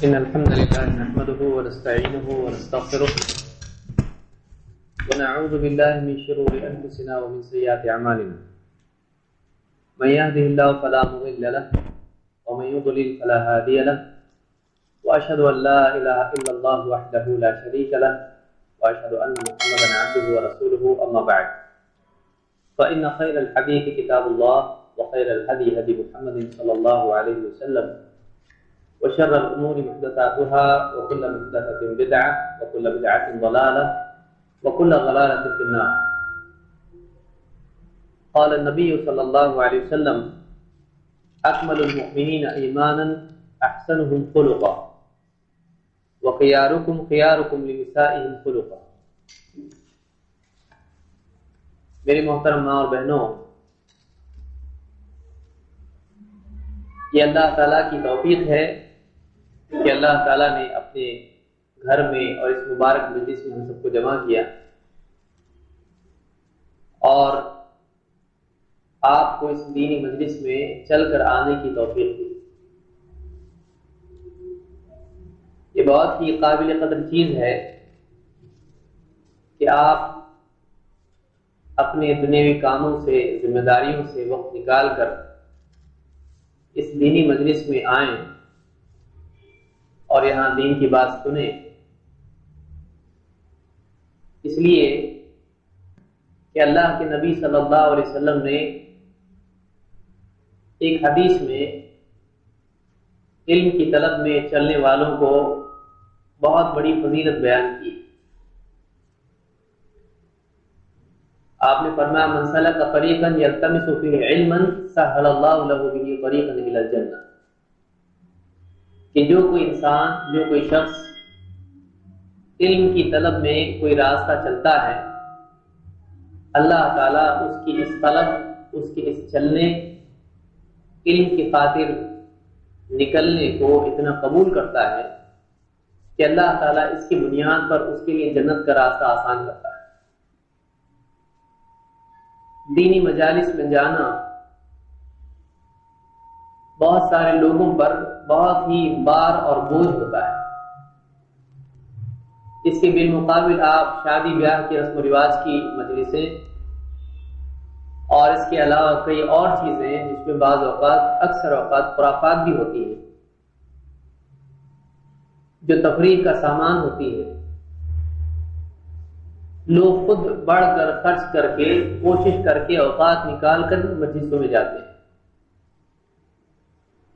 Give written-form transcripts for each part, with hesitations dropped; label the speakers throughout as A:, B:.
A: إن الحمد لله نحمده ونستعينه ونستغفره ونعوذ بالله من شرور أنفسنا ومن سيئات أعمالنا من يهده الله فلا مضل له ومن يضلل فلا هادي له وأشهد أن لا إله إلا الله وحده لا شريك له وأشهد أن محمدا عبده ورسوله أما بعد فإن خير الحديث كتاب الله وخير الهدي هدي محمد صلى الله عليه وسلم وشر الأمور محدثاتها وكل محدثة بدعة وكل بدعة ضلالة وكل ضلالة في النار. قال النبي صلى الله عليه وسلم أكمل المؤمنين إيمانا أحسنهم خلقا وخياركم خياركم لنسائهم خلقا. میری محترم ماں اور بہنوں، یہ اللہ تعالیٰ کی توفیق ہے کہ اللہ تعالیٰ نے اپنے گھر میں اور اس مبارک مجلس میں ہم سب کو جمع کیا اور آپ کو اس دینی مجلس میں چل کر آنے کی توفیق دی. یہ بہت ہی قابل قدر چیز ہے کہ آپ اپنے دنیاوی کاموں سے، ذمہ داریوں سے وقت نکال کر اس دینی مجلس میں آئیں اور یہاں دین کی بات سنیں، اس لیے کہ اللہ کے نبی صلی اللہ علیہ وسلم نے ایک حدیث میں علم کی طلب میں چلنے والوں کو بہت بڑی فضیلت بیان کی. آپ نے فرمایا من سلک طریقا یلتمس فیہ علما سہل اللہ لہ بہ طریقا الی الجنہ، کہ جو کوئی انسان، جو کوئی شخص علم کی طلب میں کوئی راستہ چلتا ہے، اللہ تعالیٰ اس کی اس طلب، اس کے اس چلنے، علم کی خاطر نکلنے کو اتنا قبول کرتا ہے کہ اللہ تعالیٰ اس کی بنیاد پر اس کے لیے جنت کا راستہ آسان کرتا ہے. دینی مجالس میں جانا بہت سارے لوگوں پر بہت ہی بار اور بوجھ ہوتا ہے. اس کے بالمقابل آپ شادی بیاہ کی رسم و رواج کی مجلسیں اور اس کے علاوہ کئی اور چیزیں جس میں بعض اوقات، اکثر اوقات خرافات بھی ہوتی ہیں، جو تفریح کا سامان ہوتی ہے، لوگ خود بڑھ کر خرچ کر کے، کوشش کر کے، اوقات نکال کر مجلسوں میں جاتے ہیں.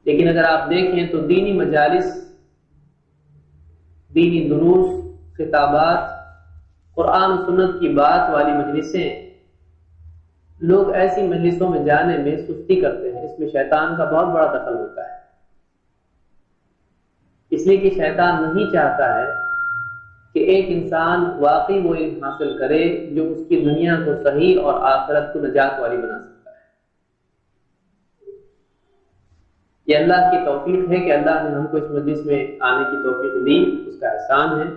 A: لیکن اگر آپ دیکھیں تو دینی مجالس، دینی دروس، خطابات، قرآن و سنت کی بات والی مجلسیں، لوگ ایسی مجلسوں میں جانے میں سستی کرتے ہیں. اس میں شیطان کا بہت بڑا دخل ہوتا ہے، اس لیے کہ شیطان نہیں چاہتا ہے کہ ایک انسان واقعی وہ علم حاصل کرے جو اس کی دنیا کو صحیح اور آخرت کو نجات والی بنا سکتا ہے. یہ اللہ کی توفیق ہے کہ اللہ نے ہم کو اس مجلس میں آنے کی توفیق دی، اس کا احسان ہے.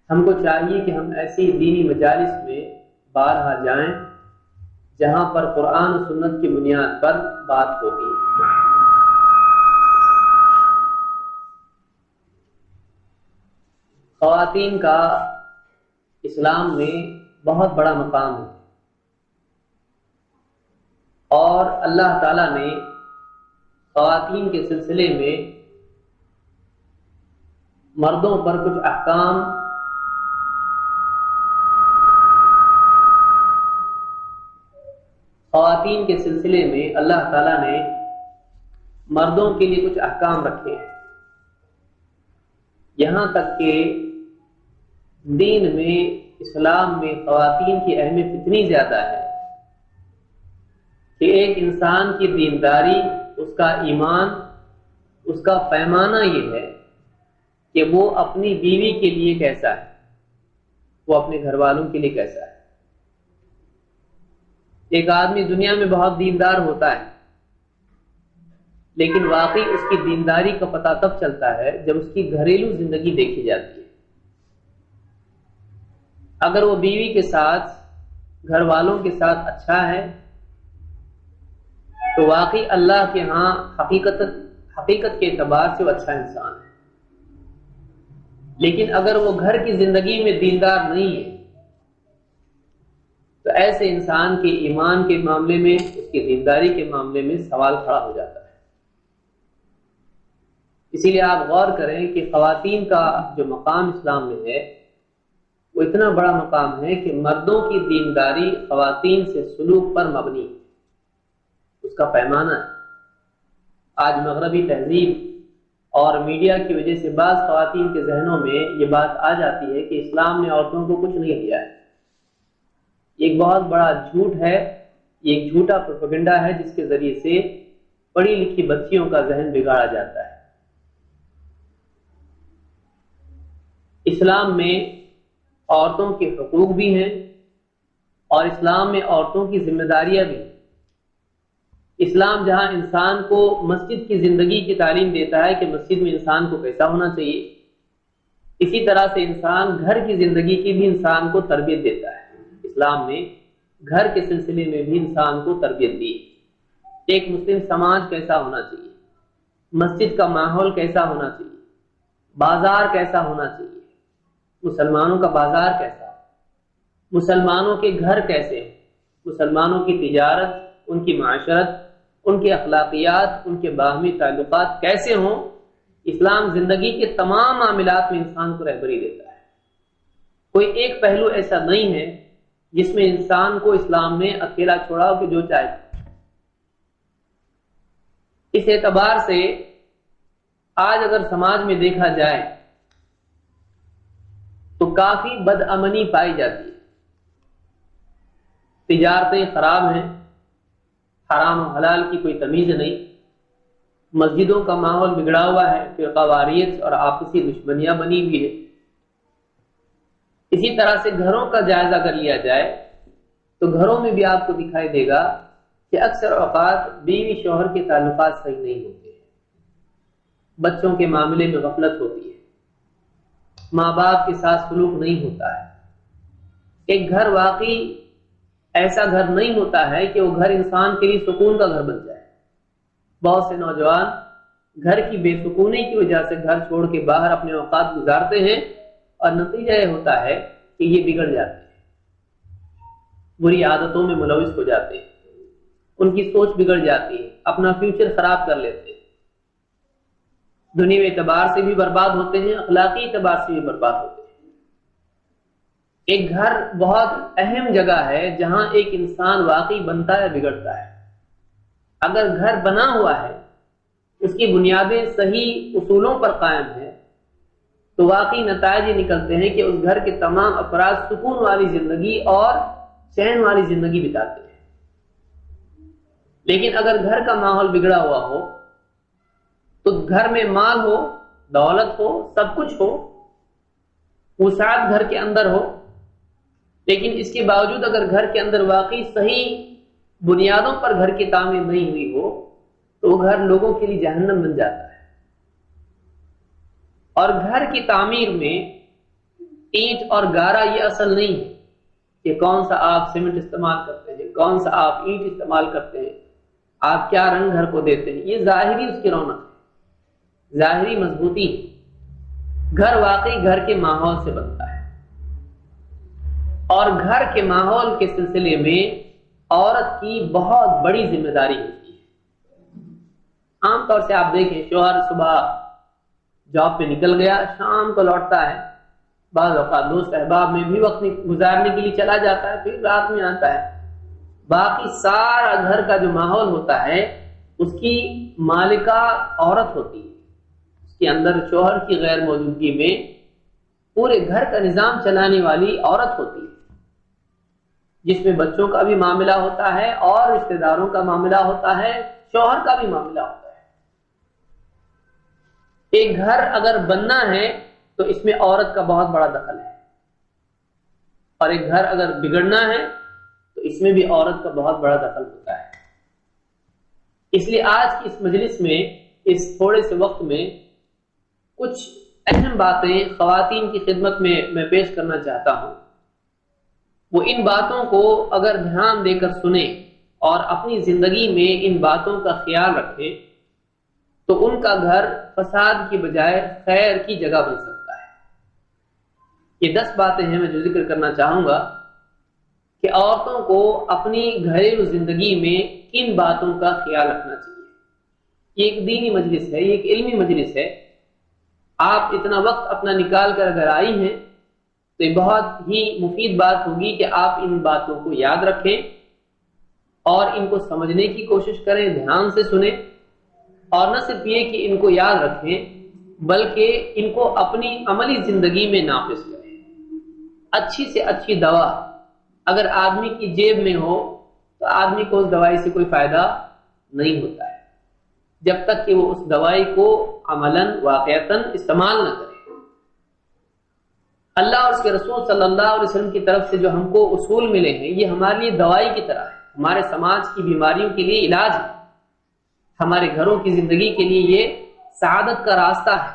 A: ہم کو چاہیے کہ ہم ایسی دینی مجالس میں بارہا جائیں جہاں پر قرآن و سنت کی بنیاد پر بات ہوتی ہے. خواتین کا اسلام میں بہت بڑا مقام ہے اور اللہ تعالیٰ نے خواتین کے سلسلے میں مردوں پر کچھ احکام خواتین کے سلسلے میں اللہ تعالیٰ نے مردوں کے لیے کچھ احکام رکھے ہیں. یہاں تک کہ دین میں، اسلام میں خواتین کی اہمیت اتنی زیادہ ہے کہ ایک انسان کی دینداری، اس کا ایمان، اس کا پیمانہ یہ ہے کہ وہ اپنی بیوی کے لیے کیسا ہے، وہ اپنے گھر والوں کے لیے کیسا ہے. ایک آدمی دنیا میں بہت دیندار ہوتا ہے لیکن واقعی اس کی دینداری کا پتہ تب چلتا ہے جب اس کی گھریلو زندگی دیکھی جاتی ہے. اگر وہ بیوی کے ساتھ، گھر والوں کے ساتھ اچھا ہے تو واقعی اللہ کے ہاں حقیقت کے اعتبار سے وہ اچھا انسان ہے، لیکن اگر وہ گھر کی زندگی میں دیندار نہیں ہے تو ایسے انسان کے ایمان کے معاملے میں، اس کی دینداری کے معاملے میں سوال کھڑا ہو جاتا ہے۔ اسی لیے آپ غور کریں کہ خواتین کا جو مقام اسلام میں ہے وہ اتنا بڑا مقام ہے کہ مردوں کی دینداری خواتین سے سلوک پر مبنی ہے، اس کا پیمانہ ہے۔ آج مغربی تہذیب اور میڈیا کی وجہ سے بعض خواتین کے ذہنوں میں یہ بات آ جاتی ہے کہ اسلام نے عورتوں کو کچھ نہیں دیا ہے۔ یہ ایک بہت بڑا جھوٹ ہے، یہ ایک جھوٹا پروپیگنڈا ہے جس کے ذریعے سے پڑھی لکھی بچیوں کا ذہن بگاڑا جاتا ہے۔ اسلام میں عورتوں کے حقوق بھی ہیں اور اسلام میں عورتوں کی ذمہ داریاں بھی ہیں۔ اسلام جہاں انسان کو مسجد کی زندگی کی تعلیم دیتا ہے کہ مسجد میں انسان کو کیسا ہونا چاہیے، اسی طرح سے انسان گھر کی زندگی کی بھی انسان کو تربیت دیتا ہے۔ اسلام نے گھر کے سلسلے میں بھی انسان کو تربیت دی۔ ایک مسلم سماج کیسا ہونا چاہیے، مسجد کا ماحول کیسا ہونا چاہیے، بازار کیسا ہونا چاہیے، مسلمانوں کا بازار کیسا، مسلمانوں کے گھر کیسے ہیں، مسلمانوں کی تجارت، ان کی معاشرت، ان کے اخلاقیات، ان کے باہمی تعلقات کیسے ہوں، اسلام زندگی کے تمام معاملات میں انسان کو رہبری دیتا ہے۔ کوئی ایک پہلو ایسا نہیں ہے جس میں انسان کو اسلام نے اکیلا چھوڑا ہو کہ جو چاہے۔ اس اعتبار سے آج اگر سماج میں دیکھا جائے تو کافی بدامنی پائی جاتی ہے، تجارتیں خراب ہیں، حرام و حلال کی کوئی تمیز نہیں، مسجدوں کا ماحول بگڑا ہوا ہے، فرقہ واریت اور آپسی دشمنیاں بنی ہوئی ہے۔ اسی طرح سے گھروں کا جائزہ اگر لیا جائے تو گھروں میں بھی آپ کو دکھائی دے گا کہ اکثر اوقات بیوی شوہر کے تعلقات صحیح نہیں ہوتے ہیں، بچوں کے معاملے میں غفلت ہوتی ہے، ماں باپ کے ساتھ سلوک نہیں ہوتا ہے۔ ایک گھر واقعی ایسا گھر نہیں ہوتا ہے کہ وہ گھر انسان کے لیے سکون کا گھر بن جائے۔ بہت سے نوجوان گھر کی بے سکونی کی وجہ سے گھر چھوڑ کے باہر اپنے اوقات گزارتے ہیں اور نتیجہ یہ ہوتا ہے کہ یہ بگڑ جاتے ہیں، بری عادتوں میں ملوث ہو جاتے ہیں، ان کی سوچ بگڑ جاتی ہے، اپنا فیوچر خراب کر لیتے ہیں، دنیاوی اعتبار سے بھی برباد ہوتے ہیں، اخلاقی اعتبار سے بھی برباد ہوتے ہیں۔ ایک گھر بہت اہم جگہ ہے جہاں ایک انسان واقعی بنتا ہے، بگڑتا ہے۔ اگر گھر بنا ہوا ہے، اس کی بنیادیں صحیح اصولوں پر قائم ہیں، تو واقعی نتائج یہ نکلتے ہیں کہ اس گھر کے تمام افراد سکون والی زندگی اور چین والی زندگی بتاتے ہیں۔ لیکن اگر گھر کا ماحول بگڑا ہوا ہو تو گھر میں مال ہو، دولت ہو، سب کچھ ہو، وسعت گھر کے اندر ہو، لیکن اس کے باوجود اگر گھر کے اندر واقعی صحیح بنیادوں پر گھر کی تعمیر نہیں ہوئی ہو تو وہ گھر لوگوں کے لیے جہنم بن جاتا ہے۔ اور گھر کی تعمیر میں اینٹ اور گارا یہ اصل نہیں ہے کہ کون سا آپ سیمنٹ استعمال کرتے ہیں، کون سا آپ اینٹ استعمال کرتے ہیں، آپ کیا رنگ گھر کو دیتے ہیں، یہ ظاہری اس کی رونق ہے، ظاہری مضبوطی ہے۔ گھر واقعی گھر کے ماحول سے بنتا ہے، اور گھر کے ماحول کے سلسلے میں عورت کی بہت بڑی ذمہ داری ہوتی ہے۔ عام طور سے آپ دیکھیں شوہر صبح جاب پہ نکل گیا، شام کو لوٹتا ہے، بعض اوقات دوست احباب میں بھی وقت گزارنے کے لیے چلا جاتا ہے، پھر رات میں آتا ہے، باقی سارا گھر کا جو ماحول ہوتا ہے اس کی مالکہ عورت ہوتی ہے۔ اس کے اندر شوہر کی غیر موجودگی میں پورے گھر کا نظام چلانے والی عورت ہوتی ہے، جس میں بچوں کا بھی معاملہ ہوتا ہے اور رشتہ داروں کا معاملہ ہوتا ہے، شوہر کا بھی معاملہ ہوتا ہے۔ ایک گھر اگر بننا ہے تو اس میں عورت کا بہت بڑا دخل ہے، اور ایک گھر اگر بگڑنا ہے تو اس میں بھی عورت کا بہت بڑا دخل ہوتا ہے۔ اس لیے آج کی اس مجلس میں اس تھوڑے سے وقت میں کچھ اہم باتیں خواتین کی خدمت میں پیش کرنا چاہتا ہوں۔ وہ ان باتوں کو اگر دھیان دے کر سنیں اور اپنی زندگی میں ان باتوں کا خیال رکھیں تو ان کا گھر فساد کی بجائے خیر کی جگہ بن سکتا ہے۔ یہ 10 باتیں ہیں میں جو ذکر کرنا چاہوں گا کہ عورتوں کو اپنی گھریلو زندگی میں کن باتوں کا خیال رکھنا چاہیے۔ یہ ایک دینی مجلس ہے، یہ ایک علمی مجلس ہے۔ آپ اتنا وقت اپنا نکال کر اگر آئی ہیں تو یہ بہت ہی مفید بات ہوگی کہ آپ ان باتوں کو یاد رکھیں اور ان کو سمجھنے کی کوشش کریں، دھیان سے سنیں، اور نہ صرف یہ کہ ان کو یاد رکھیں بلکہ ان کو اپنی عملی زندگی میں نافذ کریں۔ اچھی سے اچھی دوا اگر آدمی کی جیب میں ہو تو آدمی کو اس دوائی سے کوئی فائدہ نہیں ہوتا ہے جب تک کہ وہ اس دوائی کو عملاً واقعتاً استعمال نہ کرے۔ اللہ اور اس کے رسول صلی اللہ علیہ وسلم کی طرف سے جو ہم کو اصول ملے ہیں یہ ہمارے لیے دوائی کی طرح ہے، ہمارے سماج کی بیماریوں کے لیے علاج ہے، ہمارے گھروں کی زندگی کے لیے یہ سعادت کا راستہ ہے۔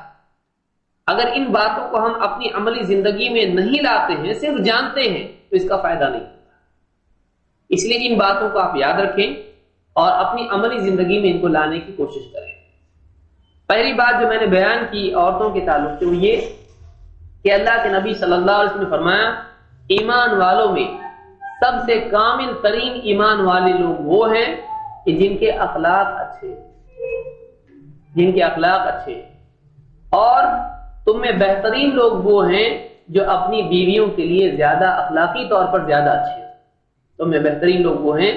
A: اگر ان باتوں کو ہم اپنی عملی زندگی میں نہیں لاتے ہیں، صرف جانتے ہیں، تو اس کا فائدہ نہیں ہوتا۔ اس لیے ان باتوں کو آپ یاد رکھیں اور اپنی عملی زندگی میں ان کو لانے کی کوشش کریں۔ پہلی بات جو میں نے بیان کی عورتوں کے تعلق سے وہ یہ کہ اللہ کے نبی صلی اللہ علیہ وسلم نے فرمایا ایمان والوں میں سب سے کامل ترین ایمان والے لوگ وہ ہیں کہ جن کے اخلاق اچھے، اور تم میں بہترین لوگ وہ ہیں جو اپنی بیویوں کے لیے زیادہ اخلاقی طور پر زیادہ اچھے ہیں۔ تم میں بہترین لوگ وہ ہیں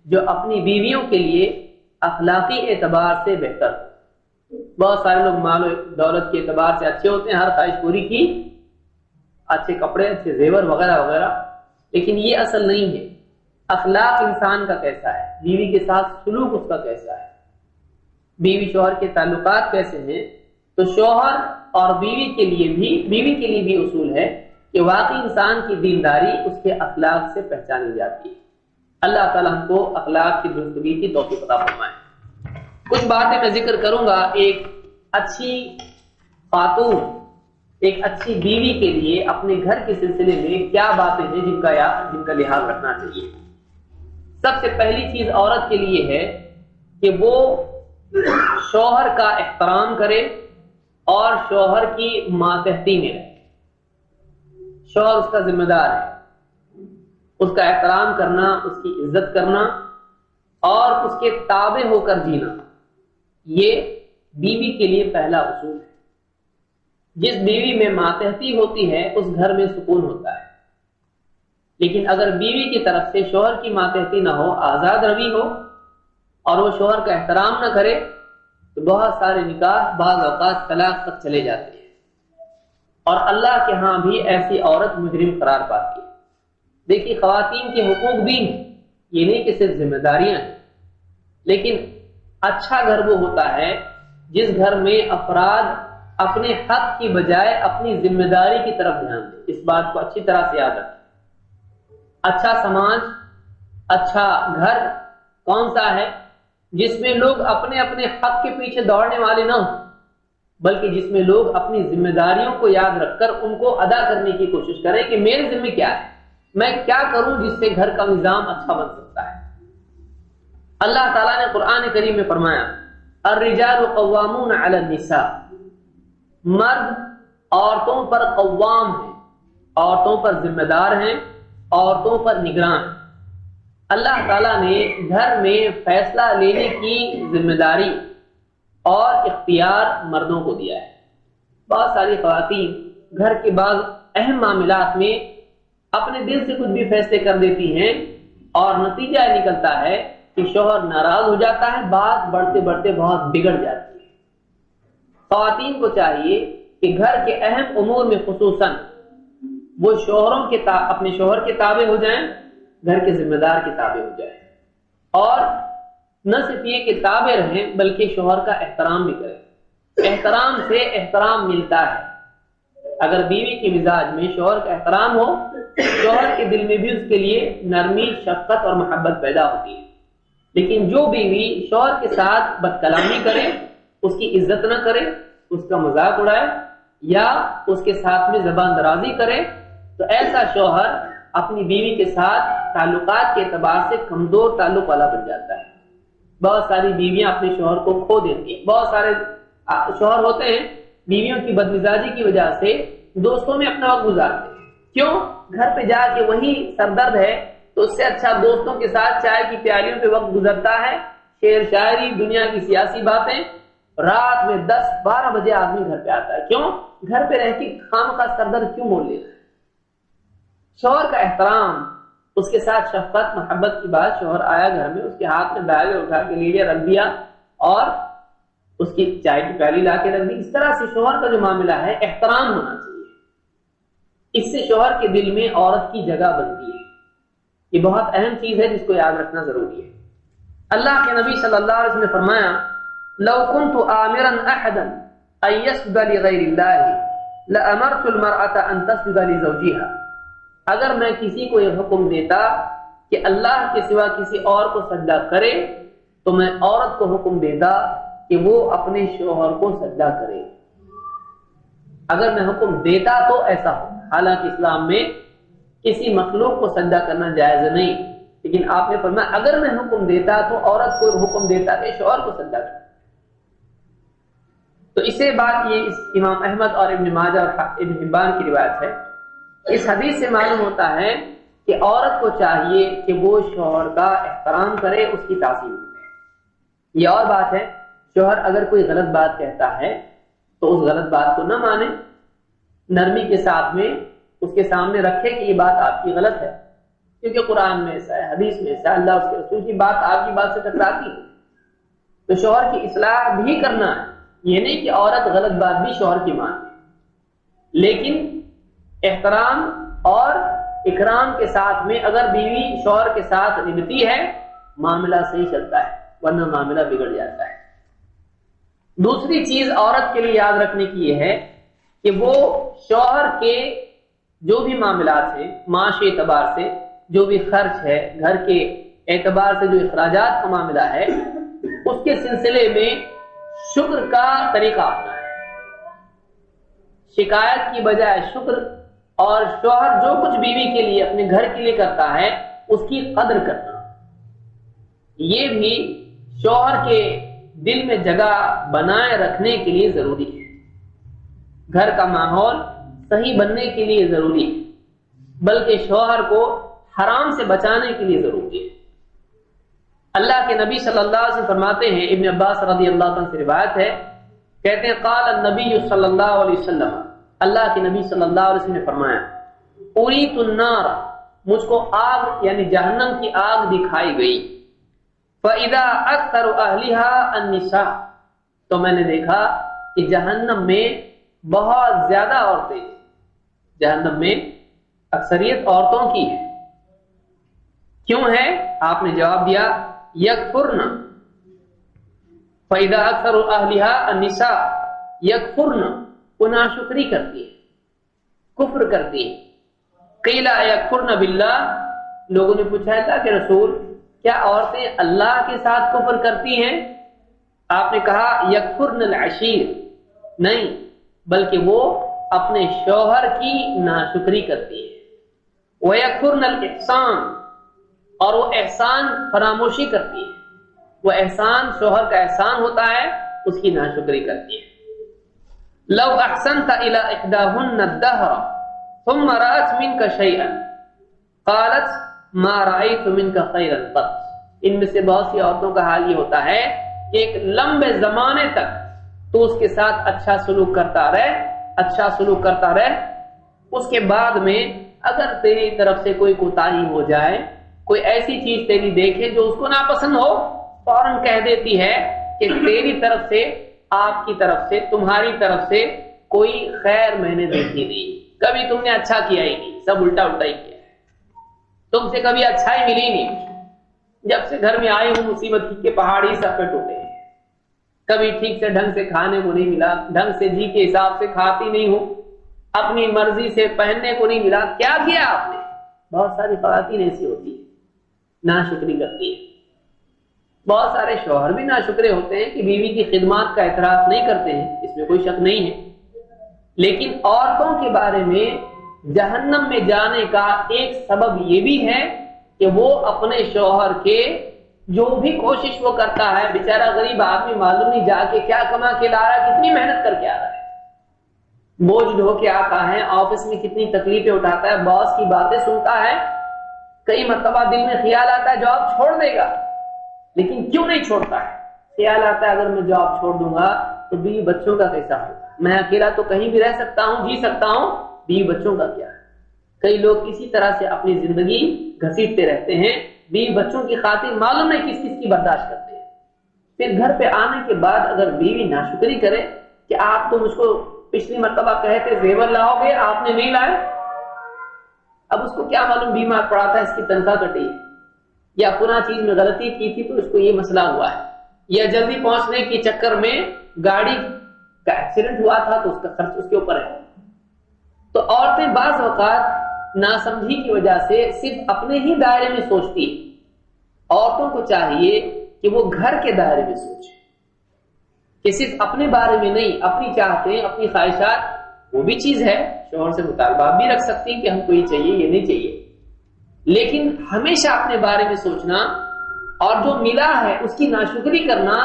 A: جو اپنی بیویوں کے لیے اخلاقی اعتبار سے بہتر ہو۔ بہت سارے لوگ مال و دولت کے اعتبار سے اچھے ہوتے ہیں، ہر خواہش پوری کی، اچھے کپڑے، اچھے زیور وغیرہ وغیرہ، لیکن یہ اصل نہیں ہے۔ اخلاق انسان کا کیسا ہے، بیوی کے ساتھ سلوک اس کا کیسا ہے، بیوی شوہر کے تعلقات کیسے ہیں، تو شوہر اور بیوی کے لیے بھی اصول ہے کہ واقعی انسان کی دینداری اس کے اخلاق سے پہچانی جاتی ہے۔ اللہ تعالیٰ ہم کو اخلاق کی درستگی کی توفیق عطا فرمائے۔ کچھ باتیں میں ذکر کروں گا ایک اچھی خاتون، ایک اچھی بیوی کے لیے اپنے گھر کے سلسلے میں کیا باتیں ہیں جن کا لحاظ رکھنا چاہیے۔ سب سے پہلی چیز عورت کے لیے ہے کہ وہ شوہر کا احترام کرے اور شوہر کی ماتحتی میں رہے۔ شوہر اس کا ذمہ دار ہے، اس کا احترام کرنا، اس کی عزت کرنا اور اس کے تابع ہو کر جینا، یہ بیوی کے لیے پہلا اصول ہے۔ جس بیوی میں ماتحتی ہوتی ہے اس گھر میں سکون ہوتا ہے، لیکن اگر بیوی کی طرف سے شوہر کی ماتحتی نہ ہو، آزاد روی ہو اور وہ شوہر کا احترام نہ کرے تو بہت سارے نکاح بعض اوقات طلاق تک چلے جاتے ہیں، اور اللہ کے ہاں بھی ایسی عورت مجرم قرار پاتی ہے۔ دیکھیے خواتین کے حقوق بھی ہیں، یہ نہیں کہ صرف ذمہ داریاں ہیں، لیکن اچھا گھر وہ ہوتا ہے جس گھر میں افراد اپنے حق کی بجائے اپنی ذمہ داری کی طرف دھیان دیں۔ اس بات کو اچھی طرح سے یاد رکھیں۔ اچھا سماج، اچھا گھر کون سا ہے؟ جس میں لوگ اپنے اپنے حق کے پیچھے دوڑنے والے نہ ہوں، بلکہ جس میں لوگ اپنی ذمہ داریوں کو یاد رکھ کر ان کو ادا کرنے کی کوشش کریں کہ میرے ذمہ کیا ہے، میں کیا کروں جس سے گھر کا نظام اچھا بن سکتا ہے۔ اللہ تعالیٰ نے قرآن کریم میں فرمایا الرجال قوامون علی النساء، مرد عورتوں پر قوام ہیں، عورتوں پر ذمہ دار ہیں، عورتوں پر نگراں ہیں۔ اللہ تعالیٰ نے گھر میں فیصلہ لینے کی ذمہ داری اور اختیار مردوں کو دیا ہے۔ بہت ساری خواتین گھر کے بعض اہم معاملات میں اپنے دل سے کچھ بھی فیصلے کر دیتی ہیں اور نتیجہ نکلتا ہے کہ شوہر ناراض ہو جاتا ہے، بات بڑھتے بڑھتے بہت بگڑ جاتی ہے۔ خواتین کو چاہیے کہ گھر کے اہم امور میں خصوصاً وہ اپنے شوہر کے تابع ہو جائیں، گھر کے ذمہ دار کے تابع ہو جائیں، اور نہ صرف یہ کہ تابع رہیں بلکہ شوہر کا احترام بھی کریں۔ احترام سے احترام ملتا ہے۔ اگر بیوی کے مزاج میں شوہر کا احترام ہو، شوہر کے دل میں بھی اس کے لیے نرمی، شفقت اور محبت پیدا ہوتی ہے۔ لیکن جو بیوی شوہر کے ساتھ بد کلامی کرے، اس کی عزت نہ کرے، اس کا مذاق اڑائے یا اس کے ساتھ میں زبان درازی کرے، تو ایسا شوہر اپنی بیوی کے ساتھ تعلقات کے اعتبار سے کمزور تعلق والا بن جاتا ہے۔ بہت ساری بیویاں اپنے شوہر کو کھو دیتی ہیں. بہت سارے شوہر ہوتے ہیں بیویوں کی بدمزاجی کی وجہ سے دوستوں میں اپنا وقت گزارتے ہیں. کیوں؟ گھر پہ جا کے وہی سردرد ہے تو اس سے اچھا دوستوں کے ساتھ چائے کی پیالیوں پہ وقت گزرتا ہے. شعر شاعری، دنیا کی سیاسی باتیں. رات میں 10-12 بجے آدمی گھر پہ آتا ہے. کیوں؟ گھر پہ رہ کے خامخواہ سردرد کیوں مول لیتا ہے؟ شوہر کا احترام، اس کے ساتھ شفقت محبت کی بات. شوہر آیا گھر میں، اس کے ہاتھ میں بیگ اٹھا کے لے لیا، رکھ دیا اور اس کی چائے کی پیالی لا کے رکھ دی. اس طرح سے شوہر کا جو معاملہ ہے احترام ہونا چاہیے. اس سے شوہر کے دل میں عورت کی جگہ بنتی ہے. یہ بہت اہم چیز ہے جس کو یاد رکھنا ضروری ہے. اللہ کے نبی صلی اللہ علیہ وسلم نے فرمایا لو كنت آمرا احدا ان يسجد لغير الله لامرت المرأة ان تسجد لزوجها. اگر میں کسی کو یہ حکم دیتا کہ اللہ کے سوا کسی اور کو سجدہ کرے تو میں عورت کو حکم دیتا کہ وہ اپنے شوہر کو سجدہ کرے. اگر میں حکم دیتا تو ایسا ہو. حالانکہ اسلام میں کسی مخلوق کو سجدہ کرنا جائز نہیں، لیکن آپ نے فرمایا اگر میں حکم دیتا تو عورت کو حکم دیتا کہ شوہر کو سجدہ کرے. تو اسے بات یہ اس امام احمد اور ابن ماجہ اور ابن حبان کی روایت ہے. اس حدیث سے معلوم ہوتا ہے کہ عورت کو چاہیے کہ وہ شوہر کا احترام کرے، اس کی تعظیم کرے. یہ اور بات ہے شوہر اگر کوئی غلط بات کہتا ہے تو اس غلط بات کو نہ مانے، نرمی کے ساتھ میں اس کے سامنے رکھے کہ یہ بات آپ کی غلط ہے، کیونکہ قرآن میں ایسا ہے، حدیث میں ایسا ہے، اللہ اس کے رسول کی بات آپ کی بات سے ٹکراتی ہے. تو شوہر کی اصلاح بھی کرنا ہے. یہ نہیں کہ عورت غلط بات بھی شوہر کی مانے، لیکن احترام اور اکرام کے ساتھ میں اگر بیوی شوہر کے ساتھ نبھتی ہے معاملہ صحیح چلتا ہے، ورنہ معاملہ بگڑ جاتا ہے. دوسری چیز عورت کے لیے یاد رکھنے کی یہ ہے کہ وہ شوہر کے جو بھی معاملات ہیں، معاشی اعتبار سے جو بھی خرچ ہے، گھر کے اعتبار سے جو اخراجات کا معاملہ ہے، اس کے سلسلے میں شکر کا طریقہ اپنا ہے. شکایت کی بجائے شکر، اور شوہر جو کچھ بیوی کے لیے اپنے گھر کے لیے کرتا ہے اس کی قدر کرنا، یہ بھی شوہر کے دل میں جگہ بنائے رکھنے کے لیے ضروری ہے. گھر کا ماحول صحیح بننے کے لیے ضروری ہے، بلکہ شوہر کو حرام سے بچانے کے لیے ضروری ہے. اللہ کے نبی صلی اللہ علیہ وسلم فرماتے ہیں، ابن عباس رضی اللہ عنہ سے روایت ہے، کہتے ہیں قال النبی صلی اللہ علیہ وسلم، اللہ کے نبی صلی اللہ علیہ وسلم نے فرمایا اریت النار، مجھ کو آگ یعنی جہنم کی آگ دکھائی گئی. فَإِذَا أَكْثَرُ أَهْلِهَا النِّسَاء، تو میں نے دیکھا کہ جہنم میں بہت زیادہ عورتیں، جہنم میں اکثریت عورتوں کی ہے. کیوں ہے؟ آپ نے جواب دیا یکفرن، فَإِذَا أَكْثَرُ أَهْلِهَا النِّسَاء یکفرن، وہ ناشکری کرتی ہے، کفر کرتی ہے. قیل یکفرن باللہ، لوگوں نے پوچھا اللہ کے رسول کیا عورتیں اللہ کے ساتھ کفر کرتی ہیں؟ آپ نے کہا یکفرن العشیر، نہیں بلکہ وہ اپنے شوہر کی ناشکری کرتی ہے. ویکفرن الاحسان، اور وہ احسان فراموشی کرتی ہے. وہ احسان شوہر کا احسان ہوتا ہے، اس کی ناشکری کرتی ہے. لو احسنت الى احداهن الدهر ثم رأت منك شيئا قالت ما رأيت منك خيرا قط. ان میں سے بہت سی عورتوں کا حال یہ ہوتا ہے کہ ایک لمبے زمانے تک تو اس کے ساتھ اچھا سلوک کرتا رہے، اس کے بعد میں اگر تیری طرف سے کوئی کوتاہی ہو جائے، کوئی ایسی چیز تیری دیکھے جو اس کو ناپسند ہو، فوراً کہہ دیتی ہے کہ تیری طرف سے، آپ کی طرف سے، تمہاری طرف سے کوئی خیر میں نے دیکھی نہیں، کبھی تم نے اچھا کیا ہی نہیں، سب الٹا الٹا ہی کیا ہے، تم سے کبھی اچھائی ملی نہیں. جب سے گھر میں آئی ہوں مصیبت کے پہاڑی سب پہ ٹوٹے ہیں. کبھی ٹھیک سے ڈھنگ سے کھانے کو نہیں ملا، ڈھنگ سے جی کے حساب سے کھاتی نہیں ہوں، اپنی مرضی سے پہننے کو نہیں ملا. کیا کیا آپ نے؟ بہت ساری خواتین ایسی ہوتی ہیں، ناشکری کرتی ہیں. بہت سارے شوہر بھی ناشکرے ہوتے ہیں کہ بیوی کی خدمات کا اعتراف نہیں کرتے ہیں، اس میں کوئی شک نہیں ہے. لیکن عورتوں کے بارے میں جہنم میں جانے کا ایک سبب یہ بھی ہے کہ وہ اپنے شوہر کے جو بھی کوشش وہ کرتا ہے، بیچارہ غریب آدمی معلوم نہیں جا کے کیا کما کے لا رہا ہے، کتنی محنت کر کے آ رہا ہے، بوجھ ڈھو کے آتا ہے، آفس میں کتنی تکلیفیں اٹھاتا ہے، باس کی باتیں سنتا ہے، کئی مرتبہ دل میں خیال آتا ہے جاب چھوڑ دے گا، لیکن کیوں نہیں چھوڑتا ہے؟ خیال آتا ہے اگر میں جاب چھوڑ دوں گا تو بیوی بچوں کا کیسا ہوگا، میں اکیلا تو کہیں بھی رہ سکتا ہوں، جی سکتا ہوں، بیوی بچوں کا کیا ہے؟ کئی لوگ اسی طرح سے اپنی زندگی گھسیٹتے رہتے ہیں، بیوی بچوں کی خاطر معلوم نہیں کس کس کی برداشت کرتے ہیں، پھر گھر پہ آنے کے بعد اگر بیوی ناشکری کرے کہ آپ تو مجھ کو پچھلی مرتبہ کہے تھے زیور لاؤ گے، آپ نے نہیں لائے، اب اس کو کیا معلوم بیمار پڑا تھا، اس کی تنخواہ کٹی ہے، یا پرانا چیز میں غلطی کی تھی تو اس کو یہ مسئلہ ہوا ہے، یا جلدی پہنچنے کے چکر میں گاڑی کا ایکسیڈنٹ ہوا تھا تو اس کا خرچ اس کے اوپر ہے۔ تو عورتیں بعض اوقات ناسمجھی کی وجہ سے صرف اپنے ہی دائرے میں سوچتی ہیں، عورتوں کو چاہیے کہ وہ گھر کے دائرے میں سوچیں، کہ صرف اپنے بارے میں نہیں، اپنی چاہتے اپنی خواہشات وہ بھی چیز ہے، شوہر سے مطالبات بھی رکھ سکتی ہیں کہ ہم کو یہ چاہیے یہ نہیں چاہیے، لیکن ہمیشہ اپنے بارے میں سوچنا اور جو ملا ہے اس کی ناشکری کرنا،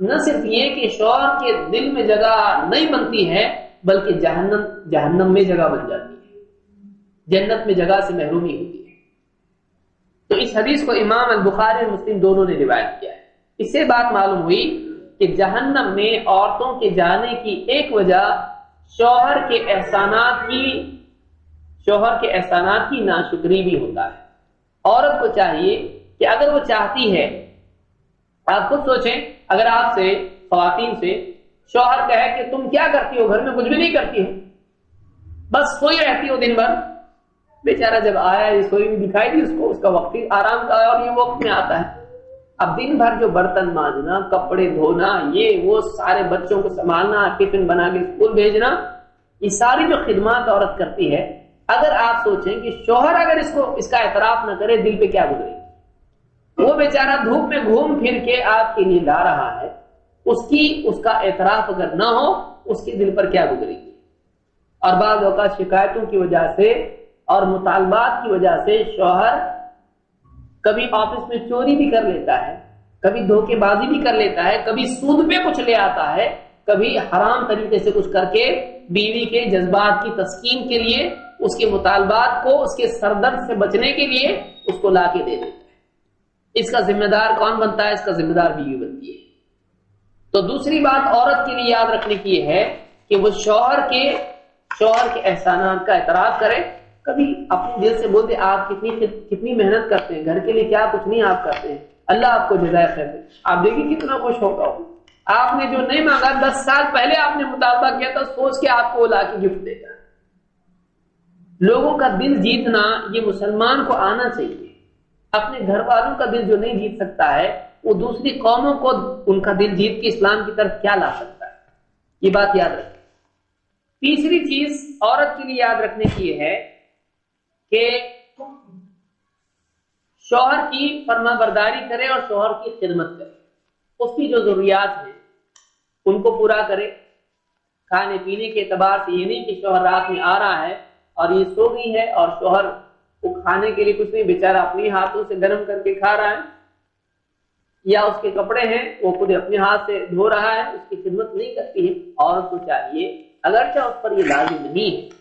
A: نہ صرف یہ کہ شوہر کے دل میں جگہ نہیں بنتی ہے بلکہ جہنم میں جگہ بن جاتی ہے، جنت میں جگہ سے محرومی ہوتی ہے۔ تو اس حدیث کو امام البخاری اور مسلم دونوں نے روایت کیا ہے۔ اس سے بات معلوم ہوئی کہ جہنم میں عورتوں کے جانے کی ایک وجہ شوہر کے احسانات کی ناشکری بھی ہوتا ہے۔ عورت کو چاہیے کہ اگر وہ چاہتی ہے، آپ خود سوچیں، اگر آپ سے خواتین سے شوہر کہے کہ تم کیا کرتی ہو، گھر میں کچھ بھی نہیں کرتی ہو، بس سوئی رہتی ہو دن بھر، بیچارہ جب آیا یہ سوئی بھی دکھائی دی اس کو، اس کا وقت آرام کا اور یہ وقت میں آتا ہے، اب دن بھر جو برتن مانجنا، کپڑے دھونا، یہ وہ سارے بچوں کو سنبھالنا، ٹفن بنا کے اسکول بھیجنا، یہ ساری جو خدمات عورت کرتی ہے، اگر آپ سوچیں کہ شوہر اگر اس کا اعتراف نہ کرے دل پہ کیا گزرے گی، وہ بیچارہ دھوپ میں گھوم پھر کے آپ کے لیے لا رہا ہے، اس کا اعتراف اگر نہ ہو اس کے دل پر کیا گزرے گی۔ اور بعض اوقات شکایتوں کی وجہ سے اور مطالبات کی وجہ سے شوہر کبھی آفس میں چوری بھی کر لیتا ہے، کبھی دھوکے بازی بھی کر لیتا ہے، کبھی سود پہ کچھ لے آتا ہے، کبھی حرام طریقے سے کچھ کر کے بیوی کے جذبات کی تسکین کے لیے، اس کے مطالبات کو اس کے سردرد سے بچنے کے لیے اس کو لا کے دے دیتا ہے۔ اس کا ذمہ دار کون بنتا ہے؟ اس کا ذمہ دار بیوی بنتی ہے۔ تو دوسری بات عورت کے لیے یاد رکھنے کی یہ ہے کہ وہ شوہر کے احسانات کا اعتراف کرے، کبھی اپنے دل سے بولتے آپ کتنی محنت کرتے ہیں، گھر کے لیے کیا کچھ نہیں آپ کرتے ہیں، اللہ آپ کو جزائے خیر دے، آپ دیکھیں کتنا خوش ہوگا، آپ نے جو نہیں مانگا 10 سال پہلے آپ نے مطالبہ کیا تھا، سوچ کے آپ کو وہ لا کے گفٹ دے گا۔ لوگوں کا دل جیتنا یہ مسلمان کو آنا چاہیے، اپنے گھر والوں کا دل جو نہیں جیت سکتا ہے وہ دوسری قوموں کو ان کا دل جیت کے اسلام کی طرف کیا لا سکتا ہے، یہ بات یاد رکھیں۔ تیسری چیز عورت کے لیے یاد رکھنے کی یہ ہے کہ شوہر کی فرما برداری کرے اور شوہر کی خدمت کرے، اس کی جو ضروریات ہیں ان کو پورا کرے، کھانے پینے کے اعتبار سے یہ نہیں کہ شوہر رات میں آ رہا ہے اور یہ سو گئی ہے اور شوہر کو کھانے کے لیے کچھ نہیں، بیچارہ اپنے ہاتھوں سے گرم کر کے کھا رہا ہے، یا اس کے کپڑے ہیں وہ خود اپنے ہاتھ سے دھو رہا ہے، اس کی خدمت نہیں کرتی ہے۔ عورت کو چاہیے، اگرچہ اس پر یہ لازم نہیں ہے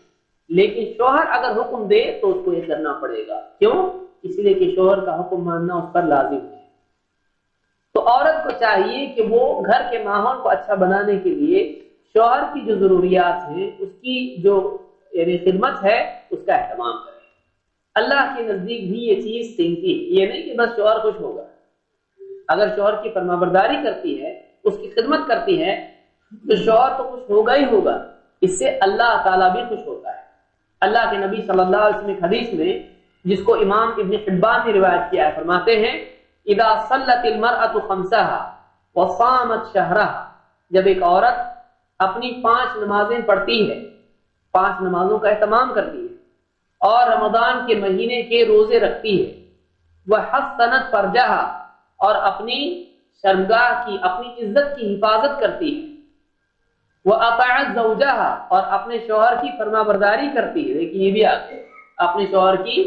A: لیکن شوہر اگر حکم دے تو اس کو یہ کرنا پڑے گا، کیوں؟ اس لیے کہ شوہر کا حکم ماننا اس پر لازم ہے۔ تو عورت کو چاہیے کہ وہ گھر کے ماحول کو اچھا بنانے کے لیے شوہر کی جو ضروریات ہیں، اس کی جو یعنی خدمت ہے، اس کا اہتمام کرے۔ اللہ کے نزدیک بھی یہ چیز قیمتی ہے، یہ نہیں کہ بس شوہر خوش ہوگا، اگر شوہر کی فرمانبرداری کرتی ہے، اس کی خدمت کرتی ہے تو شوہر تو خوش ہوگا ہی ہوگا، اس سے اللہ تعالیٰ بھی خوش ہوتا ہے۔ اللہ کے نبی صلی اللہ علیہ وسلم ایک حدیث میں جس کو امام ابن حبان نے روایت کیا ہے فرماتے ہیں اذا صلت المرأة خمسها وصامت شهرها، جب ایک عورت اپنی 5 نمازیں پڑھتی ہے، 5 نمازوں کا اہتمام کرتی ہے اور رمضان کے مہینے کے روزے رکھتی ہے، وحسنت فرجها اور اپنی شرمگاہ کی، اپنی عزت کی حفاظت کرتی ہے، وَأَطَاعَتْ زَوْجَهَا اور اپنے شوہر کی فرما برداری کرتی ہے، لیکن یہ بھی آگے اپنے شوہر کی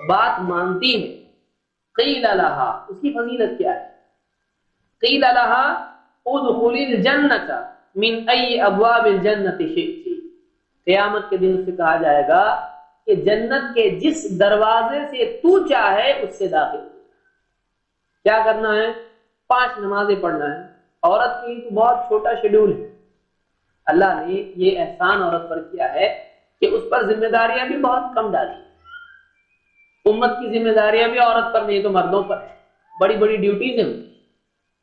A: بات مانتی ہے، قیل لہا، اس کی فضیلت کیا ہے؟ قیل لہا ادخلی الجنۃ من ای ابواب الجنۃ شئت، قیامت کے دن سے کہا جائے گا کہ جنت کے جس دروازے سے تو چاہے اس سے داخل ہو۔ کیا کرنا ہے؟ 5 نمازیں پڑھنا ہے۔ عورت کے لیے تو بہت چھوٹا شیڈول ہے، اللہ نے یہ احسان عورت پر کیا ہے کہ اس پر ذمہ داریاں بھی بہت کم ڈالی ہیں۔ امت کی ذمہ داریاں بھی عورت پر نہیں تو مردوں پر ہے، بڑی بڑی ڈیوٹیز ہیں۔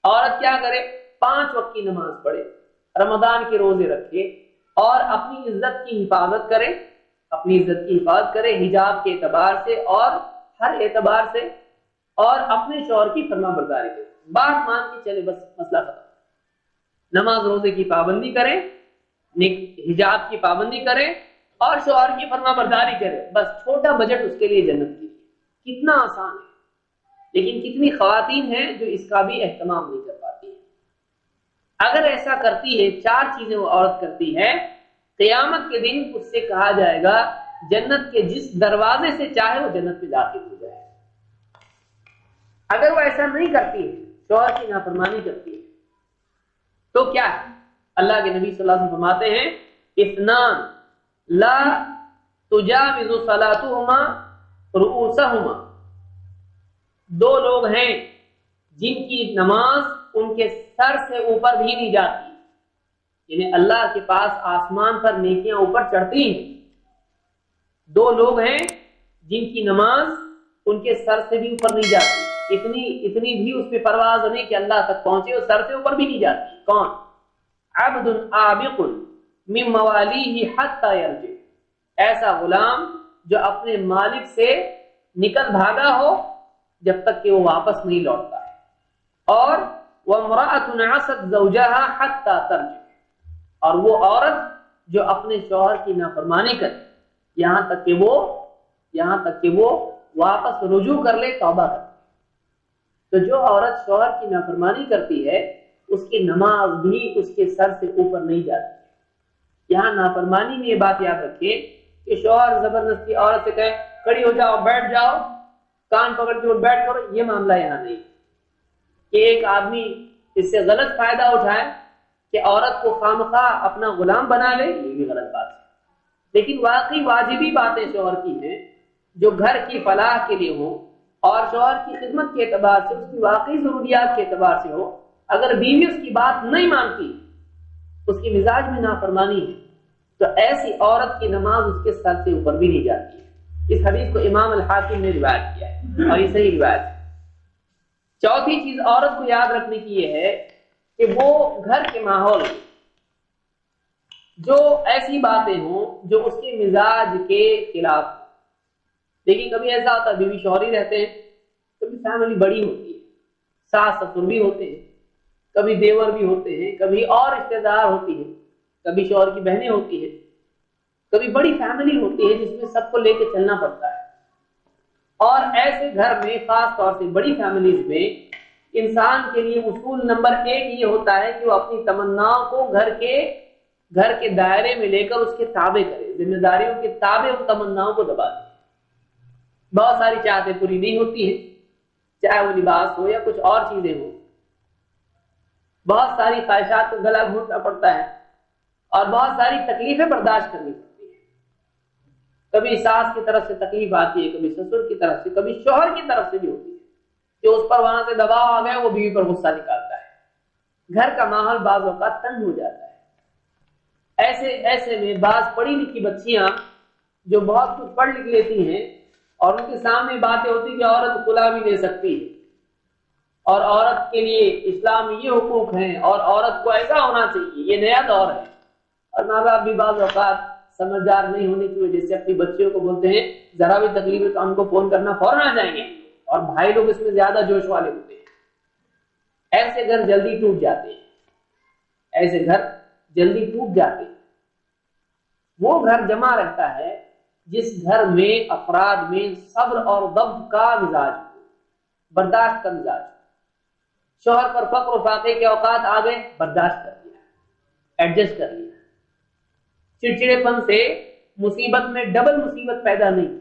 A: عورت کیا کرے؟ 5 وقت کی نماز پڑھے، رمضان کے روزے رکھے، اور اپنی عزت کی حفاظت کرے، اپنی عزت کی حفاظت کرے حجاب کے اعتبار سے اور ہر اعتبار سے، اور اپنے شوہر کی فرما برداری کرے۔ بات مان کے چلے، بس مسئلہ ختم۔ نماز روزے کی پابندی کرے، حجاب کی پابندی کرے، اور شوہر کی فرما برداری کرے، بس چھوٹا بجٹ اس کے لیے جنت کی۔ کتنا آسان ہے، لیکن کتنی خواتین ہیں جو اس کا بھی اہتمام نہیں کر پاتی ہیں۔ اگر ایسا کرتی ہے، 4 چیزیں وہ عورت کرتی ہے، قیامت کے دن اس سے کہا جائے گا جنت کے جس دروازے سے چاہے وہ جنت میں داخل ہو جائے۔ اگر وہ ایسا نہیں کرتی ہے، شوہر کی نافرمانی کرتی ہے، تو کیا ہے؟ اللہ کے نبی صلی اللہ علیہ وسلم فرماتے ہیں اثنان لا تجاوز صلاتهما رؤوسهما، 2 لوگ ہیں جن کی نماز ان کے سر سے اوپر بھی نہیں جاتی، یعنی اللہ کے پاس آسمان پر نیکیاں اوپر چڑھتی ہیں۔ 2 لوگ ہیں جن کی نماز ان کے سر سے بھی اوپر نہیں جاتی، اتنی بھی اس پہ پرواز نہیں کہ اللہ تک پہنچے، وہ سر سے اوپر بھی نہیں جاتی۔ کون؟ عبد عابق من موالیہ حتی یرجع، ایسا غلام جو اپنے مالک سے نکل بھاگا ہو جب تک کہ وہ واپس نہیں لوٹتا ہے، اور وامرأة عصت زوجہا حتی ترجع، اور وہ عورت جو اپنے شوہر کی نافرمانی کرے یہاں تک کہ وہ واپس رجوع کر لے، توبہ کر لے۔ تو جو عورت شوہر کی نافرمانی کرتی ہے اس کی نماز بھی اس کے سر سے اوپر نہیں جاتی۔ یہاں نافرمانی میں یہ بات یاد رکھیے کہ شوہر زبردستی عورت سے کہے کھڑی ہو جاؤ، بیٹھ جاؤ، کان پکڑ کے بیٹھ کرو، یہ معاملہ یہاں نہیں کہ ایک آدمی اس سے غلط فائدہ اٹھائے کہ عورت کو خامخواہ اپنا غلام بنا لے، یہ بھی غلط بات ہے۔ لیکن واقعی واجبی باتیں شوہر کی ہیں جو گھر کی فلاح کے لیے ہوں اور شوہر کی خدمت کے اعتبار سے، اس کی واقعی ضروریات کے اعتبار سے ہو، اگر بیوی اس کی بات نہیں مانتی، اس کی مزاج میں نافرمانی ہے، تو ایسی عورت کی نماز اس کے سر سے اوپر بھی نہیں جاتی ہے۔ اس حدیث کو امام الحاکم نے روایت کیا ہے اور یہ صحیح روایت ہے۔ چوتھی چیز عورت کو یاد رکھنے کی یہ ہے کہ وہ گھر کے ماحول جو ایسی باتیں ہوں جو اس کے مزاج کے خلاف ہوں۔ لیکن کبھی ایسا ہوتا ہے بیوی شوہر ہی رہتے ہیں، کبھی فیملی بڑی ہوتی ہے، ساس سسر بھی ہوتے ہیں، کبھی دیور بھی ہوتے ہیں، کبھی اور رشتے دار ہوتی ہے، کبھی شوہر کی بہنیں ہوتی ہیں، کبھی بڑی فیملی ہوتی ہے جس میں سب کو لے کے چلنا پڑتا ہے۔ اور ایسے گھر میں، خاص طور سے بڑی فیملیز میں، انسان کے لیے اصول نمبر 1 یہ ہوتا ہے کہ وہ اپنی تمناؤں کو گھر کے دائرے میں لے کر اس کے تابع کرے، ذمہ داریوں کے تابع ان تمناؤں کو دبا دے۔ بہت ساری چاہتیں پوری نہیں ہوتی ہیں، چاہے وہ لباس ہو یا کچھ اور چیزیں ہوں، بہت ساری خواہشات کو گلا گھونٹنا پڑتا ہے اور بہت ساری تکلیفیں برداشت کرنی پڑتی ہیں۔ کبھی ساس کی طرف سے تکلیف آتی ہے، کبھی سسر کی طرف سے، کبھی شوہر کی طرف سے بھی ہوتی ہے کہ اس پر وہاں سے دباؤ آ گئے، وہ بیوی پر غصہ نکالتا ہے، گھر کا ماحول بعض اوقات تنگ ہو جاتا ہے۔ ایسے میں بعض پڑھی لکھی بچیاں جو بہت کچھ پڑھ لکھ لیتی ہیں اور ان کے سامنے باتیں ہوتی کہ عورت خلا بھی دے سکتی ہے اور عورت کے لیے اسلام میں یہ حقوق ہیں اور عورت کو ایسا ہونا چاہیے، یہ نیا دور ہے، اور ماں باپ بھی بعض اوقات سمجھدار نہیں ہونے کی وجہ سے اپنی بچیوں کو بولتے ہیں ذرا بھی تکلیف ہے تو ہم کو فون کرنا، فوراً آ جائیں گے، اور بھائی لوگ اس میں زیادہ جوش والے ہوتے ہیں۔ ایسے گھر جلدی ٹوٹ جاتے ہیں، ایسے گھر جلدی ٹوٹ جاتے ہیں۔ وہ گھر جمع رہتا ہے جس گھر میں افراد میں صبر اور ضبط کا مزاج ہو، برداشت کا مزاج ہو۔ شوہر پر فقر و فاقے کے اوقات آ گئے، برداشت کر لیا، ایڈجسٹ کر لیا۔ چڑچڑے پن سے مصیبت میں ڈبل مصیبت پیدا نہیں،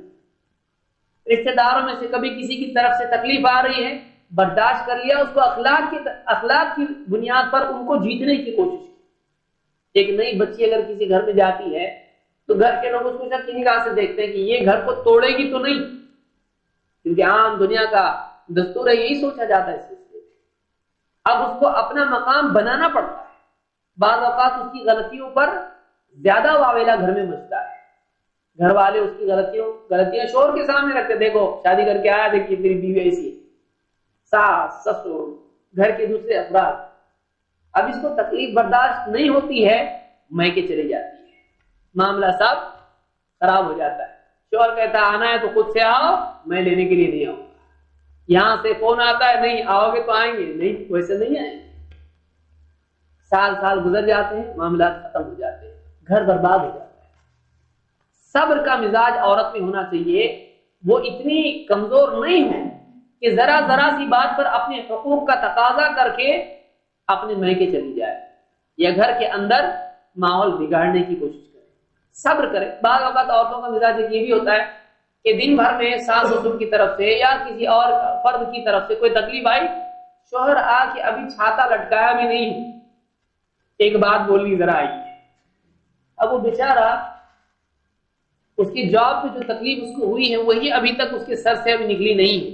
A: رشتہ داروں میں سے کبھی کسی کی طرف سے تکلیف آ رہی ہے، برداشت کر لیا، اس کو اخلاق کی بنیاد پر ان کو جیتنے کی کوشش کی۔ ایک نئی بچی اگر کسی گھر میں جاتی ہے تو گھر کے لوگ اس کو شک کی نگاہ سے دیکھتے ہیں کہ یہ گھر کو توڑے گی تو نہیں، کیونکہ عام دنیا کا دستور ہے، یہی سوچا جاتا ہے اس سلسلے میں۔ اب اس کو اپنا مقام بنانا پڑتا ہے، بعض اوقات اس کی غلطیوں پر زیادہ واویلا گھر میں مچتا ہے، گھر والے اس کی غلطیاں شوہر کے سامنے رکھتے، دیکھو شادی کر کے آیا، دیکھیے تیری بیوی ایسی ہے، ساس سسر گھر کے دوسرے افراد۔ اب اس کو تکلیف برداشت نہیں ہوتی ہے، میکے چلی جاتی ہے، معاملہ سب خراب ہو جاتا ہے۔ شوہر کہتا ہے آنا ہے تو خود سے آؤ، میں لینے کے لیے نہیں آؤں گا، یہاں سے فون آتا ہے نہیں آؤ گے تو آئیں گے، نہیں ویسے نہیں آئیں گے۔ سال گزر جاتے ہیں، معاملات ختم ہو جاتے ہیں، گھر برباد ہو جاتا ہے۔ صبر کا مزاج عورت میں ہونا چاہیے، وہ اتنی کمزور نہیں ہو کہ ذرا سی بات پر اپنے حقوق کا تقاضا کر کے اپنے میکے چلی جائے یا گھر کے اندر ماحول بگاڑنے کی کوشش کرے۔ صبر کرے۔ بعض اوقات عورتوں کا مزاج یہ بھی ہوتا ہے کہ دن بھر میں ساس سسر کی طرف سے یا کسی اور فرد کی طرف سے کوئی تکلیف آئی، شوہر آ کے ابھی چھاتا لٹکایا بھی نہیں، ایک بات بولنی ذرا آئی، اب وہ بیچارہ اس کی جاب پہ جو تکلیف اس کو ہوئی ہے وہی ابھی تک اس کے سر سے ابھی نکلی نہیں ہے۔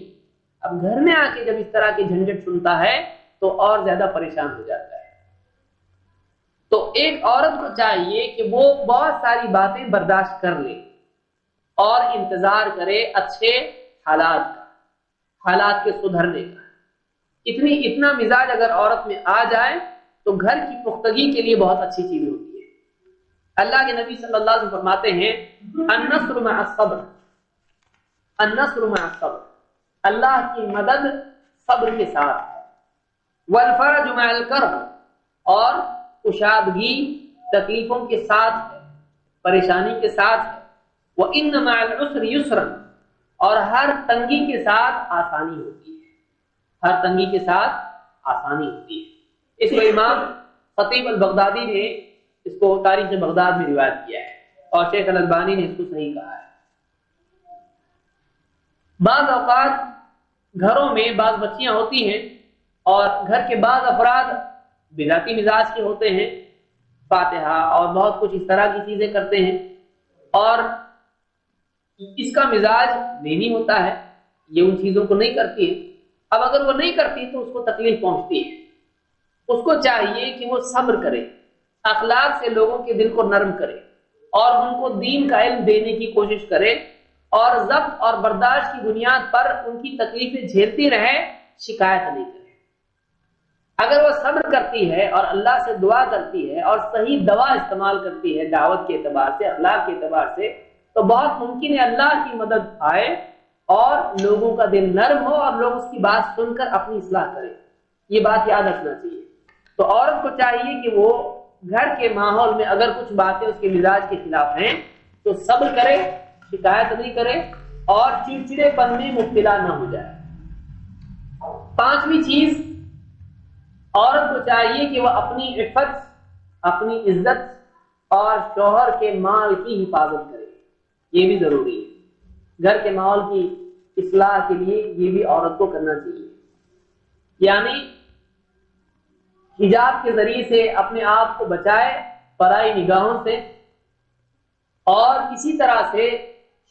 A: اب گھر میں آ کے جب اس طرح کی جھنجھٹ سنتا ہے تو اور زیادہ پریشان ہو جاتا ہے۔ تو ایک عورت کو چاہیے کہ وہ بہت ساری باتیں برداشت کر لے اور انتظار کرے اچھے حالات کے سدھرنے کا۔ اتنا مزاج اگر عورت میں آ جائے تو گھر کی پختگی کے لیے بہت اچھی چیز ہوتی ہے۔ اللہ کے نبی صلی اللہ علیہ وسلم فرماتے ہیں النصر مع الصبر، النصر مع الصبر، اللہ کی مدد صبر کے ساتھ ہے، والفرج مع الکرب، اور کشادگی تکلیفوں کے ساتھ ہے، پریشانی کے ساتھ ہے، وَإِنَّ مَعَ الْعُسْرِ يُسْرًا، اور ہر تنگی کے ساتھ آسانی ہوتی ہے، ہر تنگی کے ساتھ آسانی ہوتی ہے۔ اس کو امام خطیب البغدادی نے اس کو تاریخ بغداد میں روایت کیا ہے اور شیخ الالبانی نے اس کو صحیح کہا ہے۔ بعض اوقات گھروں میں بعض بچیاں ہوتی ہیں اور گھر کے بعض افراد بذاتی مزاج کے ہوتے ہیں، فاتحہ اور بہت کچھ اس طرح کی چیزیں کرتے ہیں، اور اس کا مزاج دینی ہوتا ہے، یہ ان چیزوں کو نہیں کرتی ہے۔ اب اگر وہ نہیں کرتی تو اس کو تکلیف پہنچتی ہے، اس کو چاہیے کہ وہ صبر کرے، اخلاق سے لوگوں کے دل کو نرم کرے اور ان کو دین کا علم دینے کی کوشش کرے، اور ضبط اور برداشت کی بنیاد پر ان کی تکلیفیں جھیلتی رہے، شکایت نہیں کرے۔ اگر وہ صبر کرتی ہے اور اللہ سے دعا کرتی ہے اور صحیح دوا استعمال کرتی ہے دعوت کے اعتبار سے، اخلاق کے اعتبار سے، تو بہت ممکن ہے اللہ کی مدد آئے اور لوگوں کا دل نرم ہو اور لوگ اس کی بات سن کر اپنی اصلاح کریں۔ یہ بات یاد رکھنا چاہیے۔ تو عورت کو چاہیے کہ وہ گھر کے ماحول میں اگر کچھ باتیں اس کے مزاج کے خلاف ہیں تو صبر کرے، شکایت نہیں کرے اور چڑچڑے پن میں مبتلا نہ ہو جائے۔ پانچویں چیز، عورت کو چاہیے کہ وہ اپنی عفت، اپنی عزت اور شوہر کے مال کی حفاظت کرے، یہ بھی ضروری ہے۔ گھر کے ماحول کی اصلاح کے لیے یہ بھی عورت کو کرنا چاہیے، یعنی حجاب کے ذریعے سے اپنے آپ کو بچائے پرائی نگاہوں سے، اور کسی طرح سے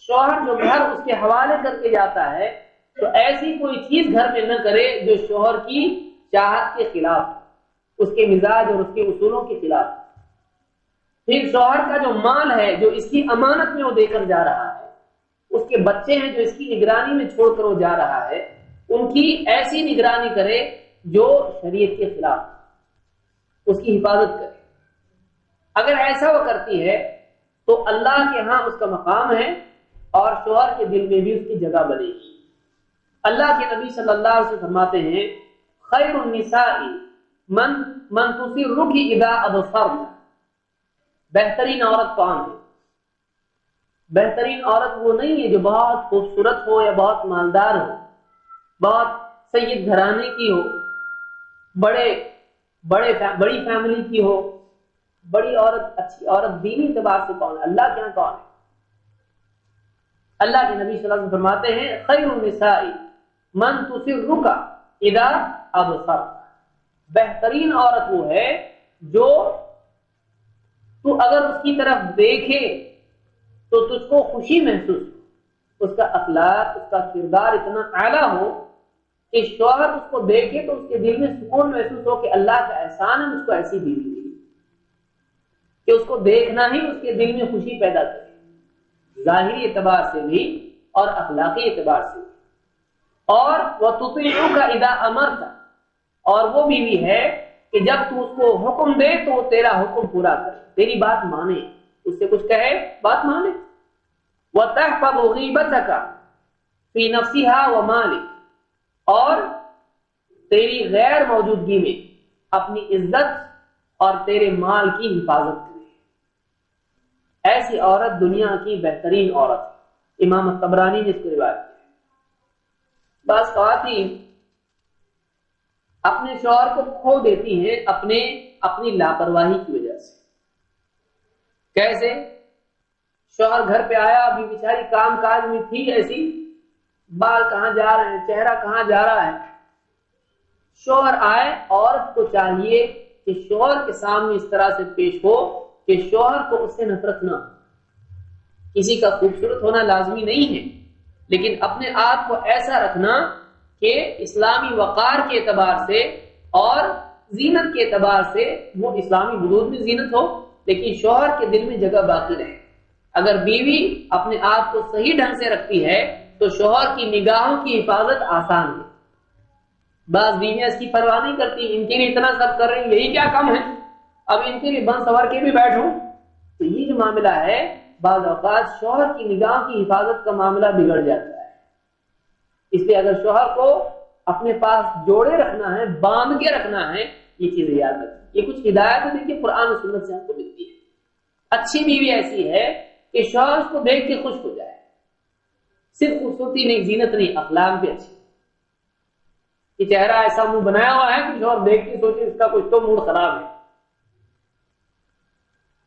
A: شوہر جو گھر اس کے حوالے کر کے جاتا ہے تو ایسی کوئی چیز گھر میں نہ کرے جو شوہر کی چاہت کے خلاف، اس کے مزاج اور اس کے اصولوں کے خلاف۔ پھر شوہر کا جو مال ہے جو اس کی امانت میں وہ دے کر جا رہا ہے، اس کے بچے ہیں جو اس کی نگرانی میں چھوڑ کر وہ جا رہا ہے، ان کی ایسی نگرانی کرے جو شریعت کے خلاف، اس کی حفاظت کرے۔ اگر ایسا وہ کرتی ہے تو اللہ کے ہاں اس کا مقام ہے اور شوہر کے دل میں بھی اس کی جگہ بنے گی۔ اللہ کے نبی صلی اللہ علیہ وسلم فرماتے ہیں خیر النساء من تسرک اذا ابصرن، بہترین عورت کون ہے؟ بہترین عورت وہ نہیں ہے جو بہت خوبصورت ہو یا بہت مالدار ہو، بہت سید گھرانے کی ہو، بڑی فیملی کی ہو۔ بڑی عورت، اچھی عورت دینی اعتبار سے کون ہے؟ اللہ کے یہاں کون ہے؟ اللہ کے نبی صلی اللہ علیہ وسلم فرماتے ہیں خیر النساء من تسرک اذا ابصر، بہترین عورت وہ ہے جو تو اگر اس کی طرف دیکھے تو تجھ کو خوشی محسوس ہو، اس کا اخلاق، اس کا کردار اتنا اعلیٰ ہو کہ شوہر اس کو دیکھے تو اس کے دل میں سکون محسوس ہو کہ اللہ کا احسان ہے مجھ کو ایسی بیوی دی کہ اس کو دیکھنا ہی اس کے دل میں خوشی پیدا کرے، ظاہری اعتبار سے بھی اور اخلاقی اعتبار سے بھی۔ اور وَتُطِيعُكَ إِذَا أَمَرْتَ، اور وہ بیوی ہے کہ جب تو اس کو حکم دے تو وہ تیرا حکم پورا کرے، تیری بات مانے، اس سے کچھ کہے بات مانے۔ وَتَحْفَظُ غِيبَتَكَ فِي نَفْسِهَا وَمَالِكَ، اور تیری غیر موجودگی میں اپنی عزت اور تیرے مال کی حفاظت کرے، ایسی عورت دنیا کی بہترین عورت ہے۔ امام الطبرانی نے اس کو روایت کیا۔ بعض خواتین اپنے شوہر کو کھو دیتی ہیں اپنی لاپرواہی کی وجہ سے۔ کیسے؟ شوہر گھر پہ آیا، ابھی بیچاری کام کاج میں تھی ایسی، بال کہاں جا رہے ہیں، چہرہ کہاں جا رہا ہے۔ شوہر آئے، عورت کو چاہیے کہ شوہر کے سامنے اس طرح سے پیش ہو کہ شوہر کو اس سے نفرت نہ ہو۔ کسی کا خوبصورت ہونا لازمی نہیں ہے، لیکن اپنے آپ کو ایسا رکھنا کہ اسلامی وقار کے اعتبار سے اور زینت کے اعتبار سے وہ اسلامی حدود میں زینت ہو، لیکن شوہر کے دل میں جگہ باقی رہے۔ اگر بیوی اپنے آپ کو صحیح ڈھنگ سے رکھتی ہے تو شوہر کی نگاہوں کی حفاظت آسان ہے۔ بعض بیویاں اس کی پرواہ نہیں کرتی، ان کے لیے اتنا سب کر رہی ہیں، یہی کیا کم ہے، اب ان کے لیے بن سنور کے بھی بیٹھوں۔ تو یہ جو معاملہ ہے بعض اوقات شوہر کی نگاہ کی حفاظت کا معاملہ بگڑ جاتا ہے۔ اس لیے اگر شوہر کو اپنے پاس جوڑے رکھنا ہے، باندھ کے رکھنا ہے، یہ چیزیں یاد رکھیں۔ یہ کچھ ہدایت دیکھیے قرآن و سنت سے ہم کو ملتی ہے۔ اچھی بیوی ایسی ہے کہ شوہر اس کو دیکھ کے خوش ہو جائے، صرف خوبصورتی نہیں، زینت نہیں، اخلاق بھی اچھی، کہ چہرہ ایسا منہ بنایا ہوا ہے کہ شوہر دیکھ کے سوچے اس کا کچھ تو موڈ خراب ہے۔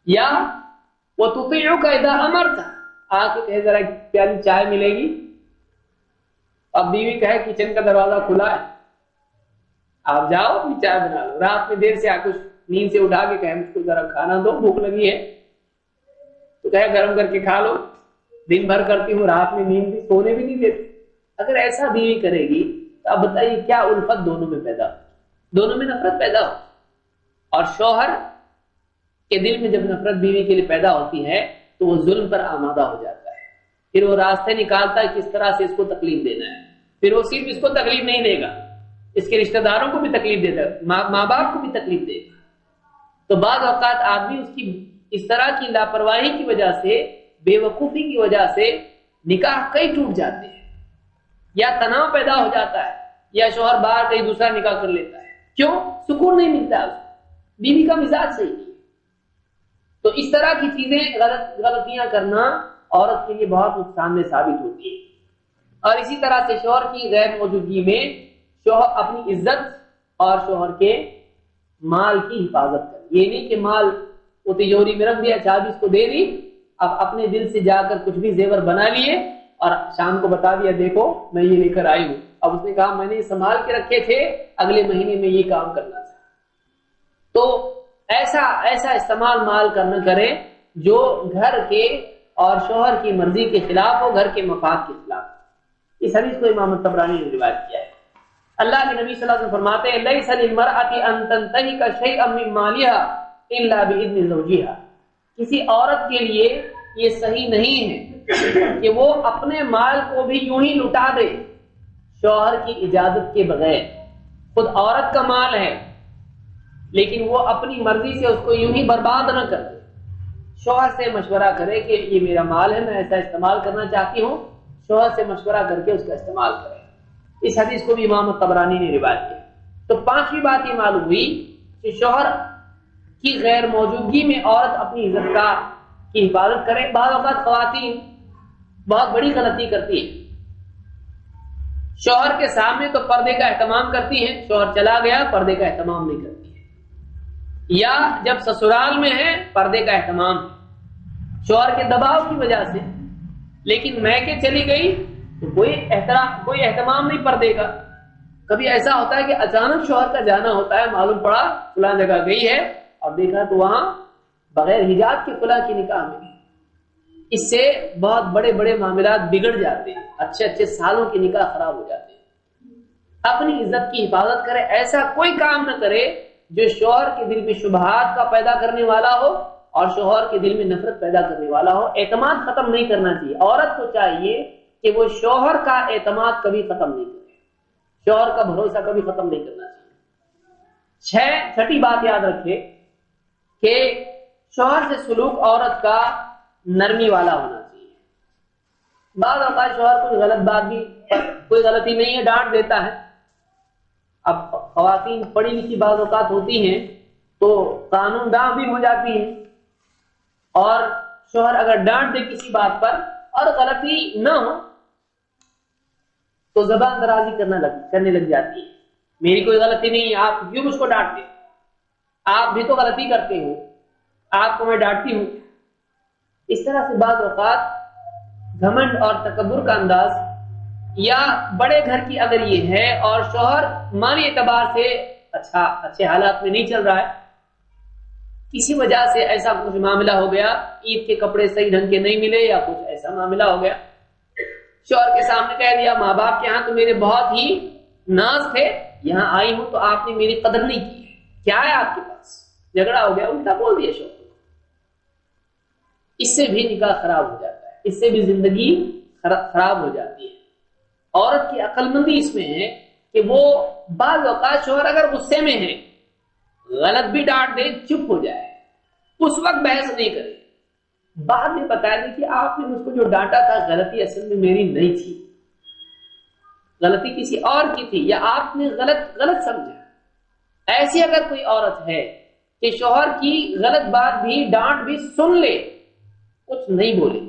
A: یا وَتُطِيعُكَ إِذَا أَمَرْتَ، آ کے کہے ذرا پیالی چائے ملے گی، اب بیوی کہے کچن کا دروازہ کھلا ہے، آپ جاؤ اپنی چائے بنا لو، رات میں دیر سے آ کچھ نیند سے اٹھا کے کہے مجھ کو ذرا کھانا دو، بھوک لگی ہے، تو کہے گرم کر کے کھا لو، دن بھر کرتی ہوں، رات میں نیند بھی، سونے بھی نہیں دیتی۔ اگر ایسا بیوی کرے گی تو اب بتائیے کیا الفت دونوں میں پیدا ہو، دونوں میں نفرت پیدا ہو۔ اور شوہر کے دل میں جب نفرت بیوی کے لیے پیدا ہوتی ہے تو وہ ظلم پر آمادہ ہو جاتا ہے، پھر وہ راستے نکالتا ہے کس طرح سے اس کو تکلیف دینا ہے۔ پھر وہ صرف اس کو تکلیف نہیں دے گا، اس کے رشتہ داروں کو بھی تکلیف دے گا، ماں باپ کو بھی تکلیف دے گا۔ تو بعض اوقات آدمی اس کی اس طرح کی لاپرواہی کی وجہ سے، بے وقوفی کی وجہ سے نکاح کئی ٹوٹ جاتے ہیں، یا تناؤ پیدا ہو جاتا ہے، یا شوہر باہر کہیں دوسرا نکاح کر لیتا ہے۔ کیوں؟ سکون نہیں ملتا ہے، بیوی کا مزاج صحیح نہیں۔ تو اس طرح کی چیزیں غلطیاں کرنا عورت کے لیے بہت نقصان دہ ثابت ہوتی ہے۔ اور اسی طرح سے شوہر کی غیر موجودگی میں شوہر اپنی عزت اور شوہر کے مال کی حفاظت کرے۔ یہ نہیں کہ مال وہ تجوری میں رکھ دیا، چابی اس کو دے دی، اب اپنے دل سے جا کر کچھ بھی زیور بنا لیے اور شام کو بتا دیا دیکھو میں یہ لے کر آئی ہوں، اب اس نے کہا میں نے سنبھال کے رکھے تھے، اگلے مہینے میں یہ کام کرنا تھا۔ تو ایسا استعمال مال کرنا کرے جو گھر کے اور شوہر کی مرضی کے خلاف ہو، گھر کے مفاد کے خلاف۔ اس حدیث کو امام الطبرانی نے روایت کیا ہے۔ اللہ کے نبی صلی اللہ علیہ وسلم فرماتے ہیں لیس للمرأة ان تنتهك شيئا من مالها الا باذن زوجها، کسی عورت کے لیے یہ صحیح نہیں ہے کہ وہ اپنے مال کو بھی یوں ہی لٹا دے شوہر کی اجازت کے بغیر۔ خود عورت کا مال ہے لیکن وہ اپنی مرضی سے اس کو یوں ہی برباد نہ کر دے، شوہر سے مشورہ کرے کہ یہ میرا مال ہے، میں ایسا استعمال کرنا چاہتی ہوں، شوہر سے مشورہ کر کے اس کا استعمال کرے۔ اس حدیث کو بھی امام الطبرانی نے روایت کیا۔ تو پانچویں بات یہ معلوم ہوئی کہ شوہر کی غیر موجودگی میں عورت اپنی عزت کی حفاظت کرے۔ بعض اوقات خواتین بہت بڑی غلطی کرتی ہیں، شوہر کے سامنے تو پردے کا اہتمام کرتی ہیں، شوہر چلا گیا پردے کا اہتمام نہیں کرتی ہے، یا جب سسرال میں ہے پردے کا اہتمام ہے، شوہر کے دباؤ کی وجہ سے لیکن میں کہ چلی گئی تو کوئی اہتمام نہیں پر دے گا. کبھی ایسا ہوتا ہے کہ اچانک شوہر کا جانا ہوتا ہے، معلوم پڑا فلاں جگہ گئی ہے اور دیکھا تو وہاں بغیر حجاب کے فلاں کی نکاح میں. اس سے بہت بڑے بڑے معاملات بگڑ جاتے ہیں، اچھے سالوں کی نکاح خراب ہو جاتے ہیں. اپنی عزت کی حفاظت کرے، ایسا کوئی کام نہ کرے جو شوہر کے دل میں شبہات کا پیدا کرنے والا ہو اور شوہر کے دل میں نفرت پیدا کرنے والا ہو. اعتماد ختم نہیں کرنا چاہیے. عورت کو چاہیے کہ وہ شوہر کا اعتماد کبھی ختم نہیں کرے، شوہر کا بھروسہ کبھی ختم نہیں کرنا چاہیے. چھٹی بات یاد رکھے کہ شوہر سے سلوک عورت کا نرمی والا ہونا چاہیے. بعض اوقات شوہر کوئی غلط بات بھی، کوئی غلطی نہیں ہے، ڈانٹ دیتا ہے. اب خواتین پڑھی لکھی بعض اوقات ہوتی ہیں تو قانون داں بھی ہو جاتی ہیں، اور شوہر اگر ڈانٹ دے کسی بات پر اور غلطی نہ ہو تو زبان درازی کرنے لگ جاتی ہے. میری کوئی غلطی نہیں ہے، آپ کیوں مجھ کو ڈانٹتے؟ آپ بھی تو غلطی کرتے ہو، آپ کو میں ڈانٹتی ہوں. اس طرح سے بعض اوقات گھمنڈ اور تکبر کا انداز، یا بڑے گھر کی اگر یہ ہے اور شوہر مالی اعتبار سے اچھے حالات میں نہیں چل رہا ہے، کسی وجہ سے ایسا کچھ معاملہ ہو گیا، عید کے کپڑے صحیح ڈھنگ کے نہیں ملے یا کچھ ایسا معاملہ ہو گیا، شوہر کے سامنے کہہ دیا ماں باپ کے ہاں تو میرے بہت ہی ناز تھے، یہاں آئی ہوں تو آپ نے میری قدر نہیں کی. کیا ہے آپ کے پاس؟ جھگڑا ہو گیا، الٹا بول دیا شوہر. اس سے بھی نکاح خراب ہو جاتا ہے، اس سے بھی زندگی خراب ہو جاتی ہے. عورت کی عقل مندی اس میں ہے کہ وہ بعض اوقات شوہر اگر غصے میں ہے، غلط بھی ڈانٹ دے، چپ ہو جائے، اس وقت بحث نہیں کرے، بعد میں بتا دیں کہ آپ نے مجھ کو جو ڈانٹا تھا غلطی اصل میں میری نہیں تھی، غلطی کسی اور کی تھی، یا آپ نے غلط سمجھا. ایسی اگر کوئی عورت ہے کہ شوہر کی غلط بات بھی، ڈانٹ بھی سن لے، کچھ نہیں بولے،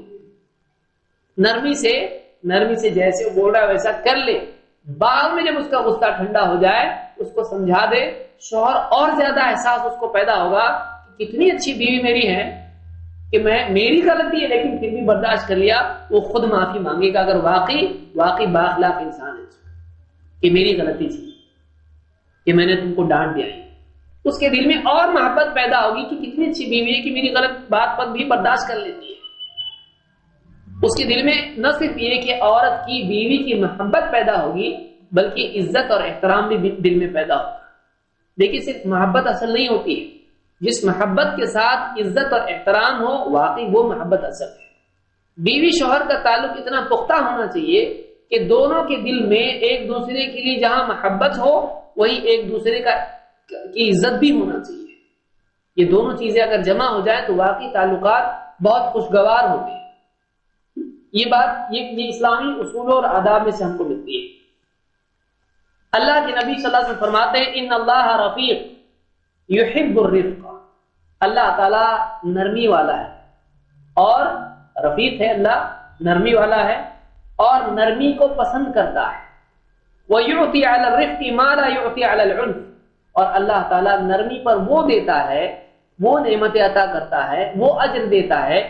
A: نرمی سے جیسے وہ بول رہا ہے ویسا کر لے، بعد میں جب اس کا غصہ ٹھنڈا ہو جائے اس کو سمجھا دے، شوہر اور زیادہ احساس اس کو پیدا ہوگا کہ کتنی اچھی بیوی میری ہے کہ میری غلطی ہے لیکن پھر بھی برداشت کر لیا. وہ خود معافی مانگے گا اگر واقعی بااخلاق انسان ہے کہ میری غلطی تھی کہ میں نے تم کو ڈانٹ دیا. اس کے دل میں اور محبت پیدا ہوگی کہ کتنی اچھی بیوی ہے کہ میری غلط بات پر بھی برداشت کر لیتی ہے. اس کے دل میں نہ صرف یہ کہ عورت کی بیوی کی محبت پیدا ہوگی بلکہ عزت اور احترام بھی دل میں پیدا ہوگا. دیکھیے صرف محبت اصل نہیں ہوتی ہے، جس محبت کے ساتھ عزت اور احترام ہو واقعی وہ محبت اصل ہے. بیوی شوہر کا تعلق اتنا پختہ ہونا چاہیے کہ دونوں کے دل میں ایک دوسرے کے لیے جہاں محبت ہو وہی ایک دوسرے کی عزت بھی ہونا چاہیے. یہ دونوں چیزیں اگر جمع ہو جائیں تو واقعی تعلقات بہت خوشگوار ہوتے ہیں. یہ بات یہ اسلامی اصول اور آداب میں سے ہم کو ملتی ہے. اللہ کے نبی صلی اللہ علیہ وسلم فرماتے ہیں ان اللہ رفیق یحب الرفق. اللہ تعالی نرمی والا ہے اور رفیق ہے، اللہ نرمی والا ہے اور نرمی کو پسند کرتا ہے. وَيُعْطِي عَلَى الرِّفْقِ مَا لَا يُعْطِي عَلَى الْعُنْفِ. اور اللہ تعالیٰ نرمی پر وہ دیتا ہے، وہ نعمتیں عطا کرتا ہے، وہ اجر دیتا ہے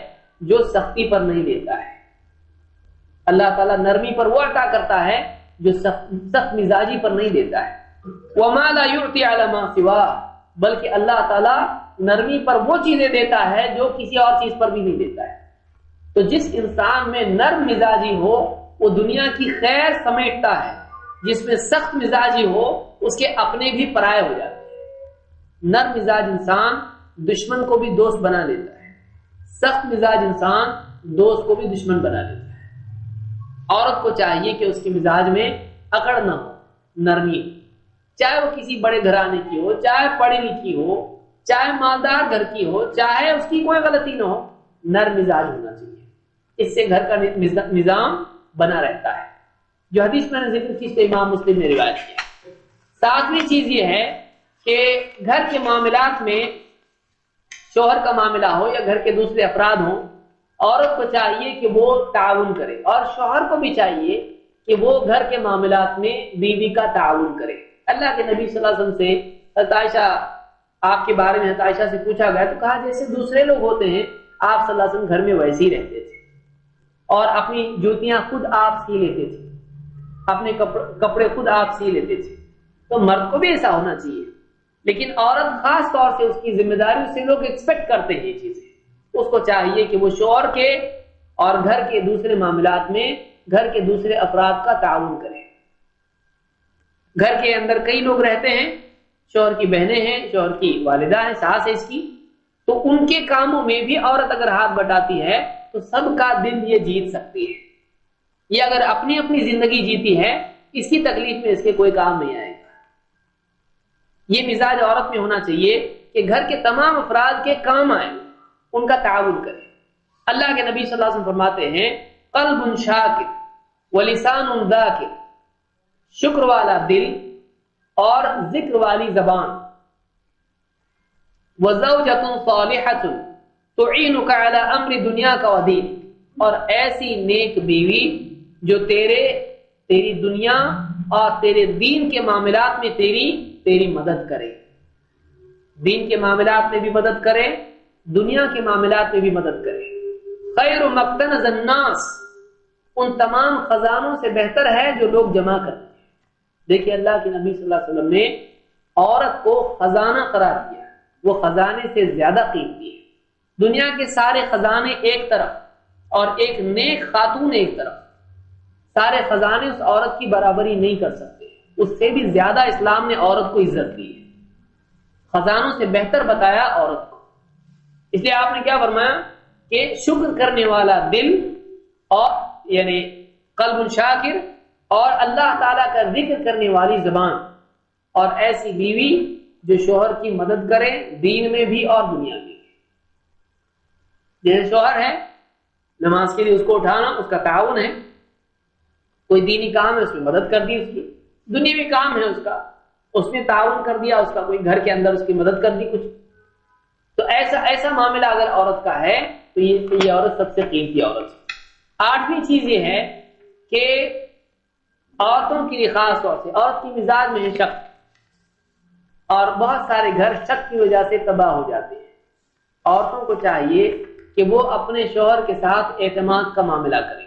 A: جو سختی پر نہیں دیتا ہے. اللہ تعالیٰ نرمی پر وہ عطا کرتا ہے جو سخت مزاجی پر نہیں دیتا ہے. وَمَا لَا يُعْطِي عَلَى مَا سِوَاهُ. بلکہ اللہ تعالیٰ نرمی پر وہ چیزیں دیتا ہے جو کسی اور چیز پر بھی نہیں دیتا ہے. تو جس انسان میں نرم مزاجی ہو وہ دنیا کی خیر سمیٹتا ہے، جس میں سخت مزاجی ہو اس کے اپنے بھی پرائے ہو جاتے ہیں. نرم مزاج انسان دشمن کو بھی دوست بنا لیتا ہے، سخت مزاج انسان دوست کو بھی دشمن بنا لیتا ہے. عورت کو چاہیے کہ اس کے مزاج میں اکڑ نہ ہو، نرمی ہو، چاہے وہ کسی بڑے گھرانے کی ہو، چاہے پڑھی لکھی ہو، چاہے مالدار گھر کی ہو، چاہے اس کی کوئی غلطی نہ ہو، نرم مزاج ہونا چاہیے. اس سے گھر کا نظام بنا رہتا ہے. جو حدیث میں نے ذکر کی تو امام مسلم نے روایت کیا. ساتویں چیز یہ ہے کہ گھر کے معاملات میں شوہر کا معاملہ ہو یا گھر کے دوسرے افراد ہوں، عورت کو چاہیے کہ وہ تعاون کرے اور شوہر کو بھی چاہیے کہ وہ گھر کے معاملات میں بیوی کا تعاون کرے. اللہ کے نبی صلی اللہ علیہ وسلم سے حضرت عائشہ، آپ کے بارے میں حضرت عائشہ سے پوچھا گیا تو کہا جیسے دوسرے لوگ ہوتے ہیں آپ صلی اللہ علیہ وسلم گھر میں ویسے ہی رہتے تھے. اور اپنی جوتیاں خود آپ سی لیتے تھے، اپنے کپڑے خود آپ سی لیتے تھے، تو مرد کو بھی ایسا ہونا چاہیے. لیکن عورت خاص طور سے اس کی ذمہ داری سے لوگ ایکسپیکٹ کرتے ہیں یہ چیزیں. اس کو چاہیے کہ وہ شوہر کے اور گھر کے دوسرے معاملات میں گھر کے دوسرے افراد کا تعاون کرے. گھر کے اندر کئی لوگ رہتے ہیں، شوہر کی بہنیں ہیں، شوہر کی والدہ ہیں، ساس ہے اس کی، تو ان کے کاموں میں بھی عورت اگر ہاتھ بٹاتی ہے تو سب کا دل یہ جیت سکتی ہے. یہ اگر اپنی اپنی زندگی جیتی ہے، اس کی تکلیف میں اس کے کوئی کام نہیں آئے گا. یہ مزاج عورت میں ہونا چاہیے کہ گھر کے تمام افراد کے کام آئے، ان کا تعاون کرے. اللہ کے نبی صلی اللہ علیہ وسلم فرماتے ہیں قلب شاکر ولسان ذاکر، شکر والا دل اور ذکر والی زبان، وزوجۃ صالحۃ تعینک علی امر دنیاک ودین، اور ایسی نیک بیوی جو تیری دنیا اور تیرے دین کے معاملات میں تیری مدد کرے. دین کے معاملات میں بھی مدد کرے، دنیا کے معاملات میں بھی مدد کرے. خیر مقتنز الناس، ان تمام خزانوں سے بہتر ہے جو لوگ جمع کرتے ہیں. دیکھیے اللہ کے نبی صلی اللہ علیہ وسلم نے عورت کو خزانہ قرار دیا، وہ خزانے سے زیادہ قیمتی ہے. دنیا کے سارے خزانے ایک طرف اور ایک نیک خاتون ایک طرف، سارے خزانے اس عورت کی برابری نہیں کر سکتے. اس سے بھی زیادہ اسلام نے عورت کو عزت دی ہے، خزانوں سے بہتر بتایا عورت کو. اس لیے آپ نے کیا فرمایا کہ شکر کرنے والا دل اور یعنی قلب شاکر، اور اللہ تعالیٰ کا ذکر کرنے والی زبان، اور ایسی بیوی جو شوہر کی مدد کرے دین میں بھی اور دنیا میں بھی. جیسے شوہر ہے، نماز کے لیے اس کو اٹھانا اس کا تعاون ہے، کوئی دینی کام ہے اس میں مدد کر دی، اس کی دنیاوی کام ہے اس نے تعاون کر دیا، اس کا کوئی گھر کے اندر اس کی مدد کر دی کچھ. تو ایسا معاملہ اگر عورت کا ہے تو یہ عورت سب سے قیمتی عورت ہے. 8ویں چیز یہ ہے کہ عورتوں کے لیے خاص طور سے عورت کی مزاج میں ہے شک، اور بہت سارے گھر شک کی وجہ سے تباہ ہو جاتے ہیں. عورتوں کو چاہیے کہ وہ اپنے شوہر کے ساتھ اعتماد کا معاملہ کریں،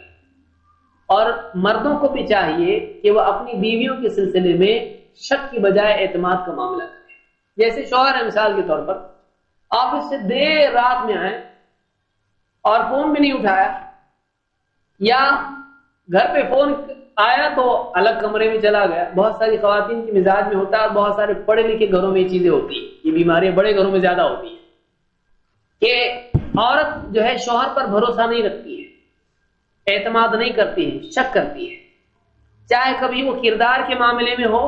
A: اور مردوں کو بھی چاہیے کہ وہ اپنی بیویوں کے سلسلے میں شک کی بجائے اعتماد کا معاملہ کریں. جیسے شوہر ہے، مثال کے طور پر آفس سے دیر رات میں آئے اور فون بھی نہیں اٹھایا، یا گھر پہ فون آیا تو الگ کمرے میں چلا گیا. بہت ساری خواتین کی مزاج میں ہوتا ہے، اور بہت سارے پڑھے لکھے گھروں میں یہ چیزیں ہوتی ہیں. یہ بیماریاں بڑے گھروں میں زیادہ ہوتی ہیں کہ عورت جو ہے شوہر پر بھروسہ نہیں رکھتی ہے، اعتماد نہیں کرتی ہے، شک کرتی ہے. چاہے کبھی وہ کردار کے معاملے میں ہو،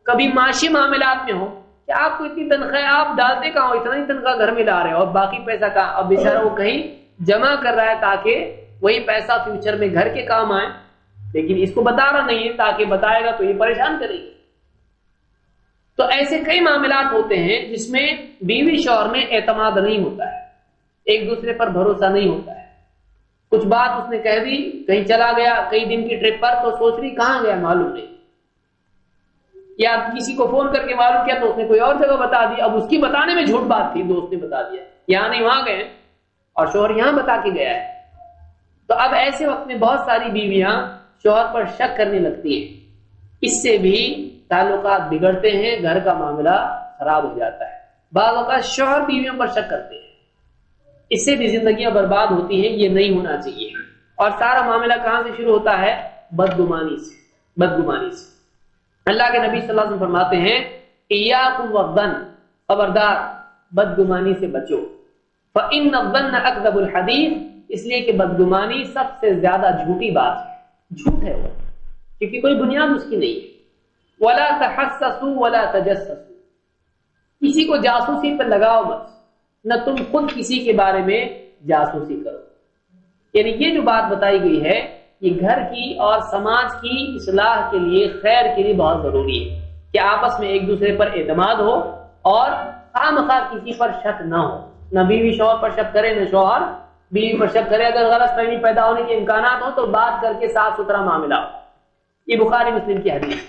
A: کبھی معاشی معاملات میں ہو، کہ آپ کو اتنی تنخواہ آپ ڈالتے کہاں ہو، اتنا ہی تنخواہ گھر میں لا رہے ہو اور باقی پیسہ کہاں. اب بیچارہ وہ کہیں جمع کر رہا ہے تاکہ وہی پیسہ فیوچر میں گھر کے کام آئے، لیکن اس کو بتا رہا نہیں ہے تاکہ بتائے گا تو یہ پریشان کرے گی. تو ایسے کئی معاملات ہوتے ہیں جس میں بیوی شوہر میں اعتماد نہیں ہوتا ہے، ایک دوسرے پر بھروسہ نہیں ہوتا ہے. کچھ بات اس نے کہہ دی، کہیں چلا گیا کئی دن کی ٹرپ پر، تو سوچ رہی کہاں گیا معلوم نہیں، یا کسی کو فون کر کے معلوم کیا تو اس نے کوئی اور جگہ بتا دی. اب اس کی بتانے میں جھوٹ بات تھی، دوست نے بتا دیا یہاں نہیں وہاں گئے، اور شوہر یہاں بتا کے گیا ہے. تو اب ایسے وقت میں بہت ساری بیویاں شوہر پر شک کرنے لگتی ہیں، اس سے بھی تعلقات بگڑتے ہیں، گھر کا معاملہ خراب ہو جاتا ہے. بعض اوقات شوہر بیویوں پر شک کرتے ہیں، اس سے بھی زندگیاں برباد ہوتی ہیں. یہ نہیں ہونا چاہیے. اور سارا معاملہ کہاں سے شروع ہوتا ہے؟ بدگمانی سے. اللہ کے نبی صلی اللہ علیہ وسلم فرماتے ہیں ایاکم والظن، خبردار بدگمانی سے بچو. فإن الظن اکذب الحدیث، اس لیے کہ بدگمانی سب سے زیادہ جھوٹی بات ہے، جھوٹ ہے وہ، کیونکہ کوئی بنیاد اس کی نہیں ہے. ولا تحسسوا ولا تجسسوا، کسی کو جاسوسی پر لگاؤ مت، نہ تم خود کسی کے بارے میں جاسوسی کرو. یعنی یہ جو بات بتائی گئی ہے یہ گھر کی اور سماج کی اصلاح کے لیے، خیر کے لیے بہت ضروری ہے کہ آپس میں ایک دوسرے پر اعتماد ہو اور خواہ کسی پر شک نہ ہو. نہ بیوی شوہر پر شک کرے، نہ شوہر بیوی پر شک کرے. اگر غلط فہمی پیدا ہونے کے امکانات ہو تو بات کر کے صاف ستھرا معاملہ ہو. یہ بخاری مسلم کی حدیث.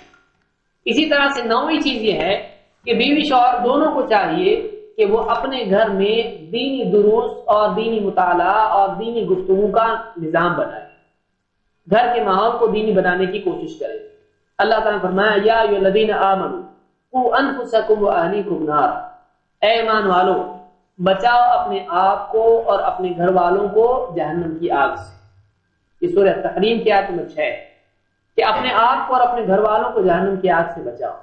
A: اسی طرح سے 9ویں چیز یہ ہے کہ بیوی شوہر دونوں کو چاہیے کہ وہ اپنے گھر میں دینی دروس اور دینی مطالعہ اور دینی گفتگو کا نظام بنائے. گھر کے ماحول کو دینی بنانے کی کوشش کریں۔ اللہ تعالیٰ نے فرمایا یا ایھا الذین آمنوا قوا انفسکم واہلیکم نارا، اے ایمان والو بچاؤ اپنے آپ کو اور اپنے گھر والوں کو جہنم کی آگ سے۔ یہ سورہ تحریم کی آیت نمبر 6 ہے کہ اپنے آپ کو اور اپنے گھر والوں کو جہنم کی آگ سے بچاؤ۔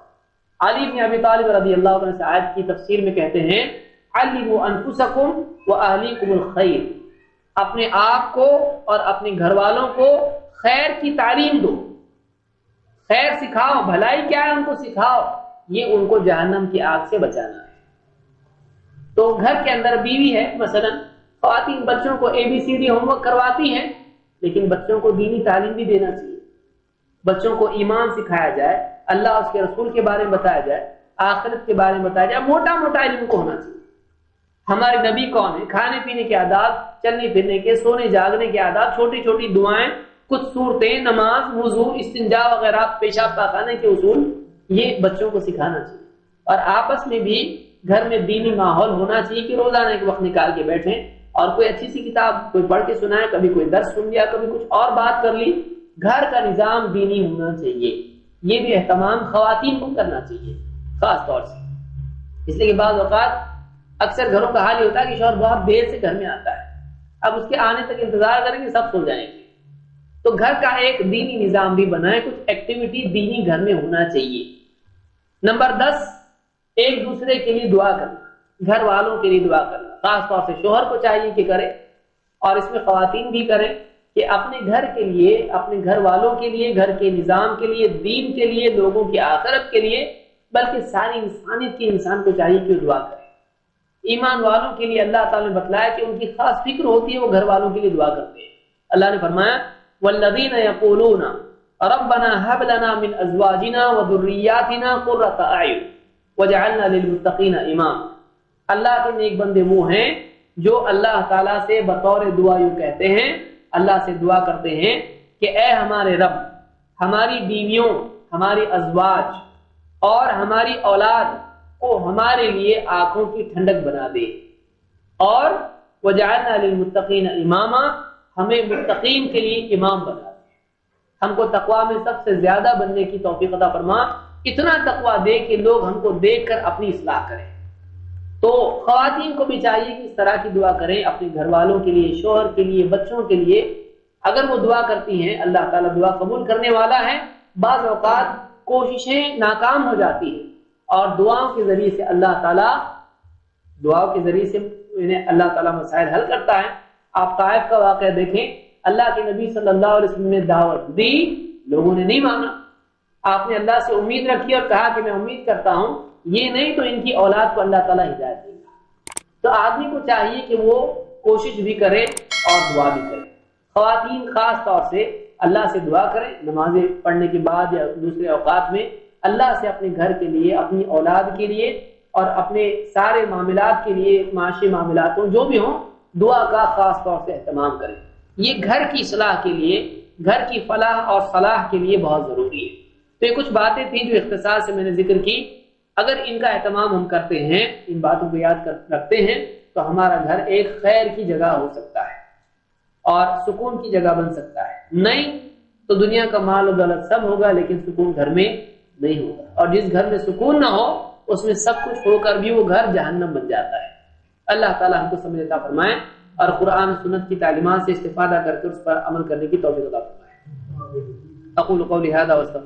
A: علی بن ابی طالب رضی اللہ عنہ سے آیت کی تفسیر میں کہتے ہیں علموا انفسکم واہلیکم الخیر، اپنے آپ کو اور اپنے گھر والوں کو خیر کی تعلیم دو، خیر سکھاؤ، بھلائی کیا ہے ان کو سکھاؤ، یہ ان کو جہنم کی آگ سے بچانا ہے۔ تو گھر کے اندر بیوی ہے، مثلا خواتین بچوں کو ABCD ہوم ورک کرواتی ہیں، لیکن بچوں کو دینی تعلیم بھی دینا چاہیے، بچوں کو ایمان سکھایا جائے، اللہ اس کے رسول کے بارے میں بتایا جائے، آخرت کے بارے میں بتایا جائے، موٹا موٹا علم کو ہونا چاہیے۔ ہمارے نبی کون ہیں، کھانے پینے کے آداب، چلنے پھرنے کے، سونے جاگنے کے آداب، چھوٹی چھوٹی دعائیں، کچھ صورتیں، نماز، وضو، استنجا وغیرہ، پیشاب پاخانے کے اصول، یہ بچوں کو سکھانا چاہیے۔ اور آپس میں بھی گھر میں دینی ماحول ہونا چاہیے کہ روزانہ ایک وقت نکال کے بیٹھیں اور کوئی اچھی سی کتاب کوئی پڑھ کے سنائے، کبھی کوئی درس سن لیا، کبھی کچھ اور بات کر لی۔ گھر کا نظام دینی ہونا چاہیے، یہ بھی اہتمام خواتین کو کرنا چاہیے خاص طور سے، اس لیے کہ بعض اوقات اکثر گھروں کا حال یہ ہوتا ہے کہ شوہر بہت دیر سے گھر میں آتا ہے، اب اس کے آنے تک انتظار کریں گے سب سو جائیں گے۔ تو گھر کا ایک دینی نظام بھی بنائے، کچھ ایکٹیویٹی دینی گھر میں ہونا چاہیے۔ نمبر 10، ایک دوسرے کے لیے دعا کرنا، گھر والوں کے لیے دعا کرنا، خاص طور سے شوہر کو چاہیے کہ کرے، اور اس میں خواتین بھی کریں کہ اپنے گھر کے لیے، اپنے گھر والوں کے لیے، گھر کے نظام کے لیے، دین کے لیے، لوگوں کی آخرت کے لیے، بلکہ ساری انسانیت کے انسان کو چاہیے کہ وہ دعا کرے۔ ایمان والوں کے لیے اللہ تعالیٰ نے بتلایا کہ ان کی خاص فکر ہوتی ہے، وہ گھر والوں کے لیے دعا کرتے ہیں۔ اللہ نے فرمایا والذین یقولون ربنا هب لنا من ازواجنا وذریاتنا قرۃ اعین وجعلنا للمتقین اماما، اللہ کے نیک بندے وہ ہیں جو اللہ تعالیٰ سے بطور دعا یوں کہتے ہیں، اللہ سے دعا کرتے ہیں کہ اے ہمارے رب، ہماری بیویوں، ہماری ازواج اور ہماری اولاد کو ہمارے لیے آنکھوں کی ٹھنڈک بنا دے، اور وجعلنا للمتقین اماما، ہمیں متقین کے لیے امام بنا دے، ہم کو تقوی میں سب سے زیادہ بننے کی توفیق عطا فرما، اتنا تقوی دے کہ لوگ ہم کو دیکھ کر اپنی اصلاح کریں۔ تو خواتین کو بھی چاہیے کہ اس طرح کی دعا کریں اپنے گھر والوں کے لیے، شوہر کے لیے، بچوں کے لیے۔ اگر وہ دعا کرتی ہیں اللہ تعالیٰ دعا قبول کرنے والا ہے۔ بعض اوقات کوششیں ناکام ہو جاتی ہیں اور دعاؤں کے ذریعے سے اللہ تعالیٰ اللہ تعالیٰ مسائل حل کرتا ہے۔ آپ طائف کا واقعہ دیکھیں، اللہ کے نبی صلی اللہ علیہ وسلم نے دعوت دی، لوگوں نے نہیں مانا، آپ نے اللہ سے امید رکھی اور کہا کہ میں امید کرتا ہوں یہ نہیں تو ان کی اولاد کو اللہ تعالیٰ ہدایت دے گا۔ تو آدمی کو چاہیے کہ وہ کوشش بھی کرے اور دعا بھی کرے۔ خواتین خاص طور سے اللہ سے دعا کریں، نمازیں پڑھنے کے بعد یا دوسرے اوقات میں اللہ سے اپنے گھر کے لیے، اپنی اولاد کے لیے اور اپنے سارے معاملات کے لیے، معاشی معاملات ہوں جو بھی ہوں، دعا کا خاص طور سے اہتمام کریں۔ یہ گھر کی اصلاح کے لیے، گھر کی فلاح اور صلاح کے لیے بہت ضروری ہے۔ تو یہ کچھ باتیں تھیں جو اختصار سے میں نے ذکر کی، اگر ان کا اہتمام ہم کرتے ہیں، ان باتوں کو یاد رکھتے ہیں، تو ہمارا گھر ایک خیر کی جگہ ہو سکتا ہے اور سکون کی جگہ بن سکتا ہے۔ نہیں تو دنیا کا مال و دولت سب ہوگا لیکن سکون گھر میں نہیں ہوگا، اور جس گھر میں سکون نہ ہو اس میں سب کچھ ہو کر بھی وہ گھر جہنم بن جاتا ہے۔ اللہ تعالیٰ ہم کو سمجھ عطا فرمائے اور قرآن سنت کی تعلیمات سے استفادہ کر کے اس پر عمل کرنے کی توفیق عطا فرمائے۔ اقول قولی ھذا واستغفر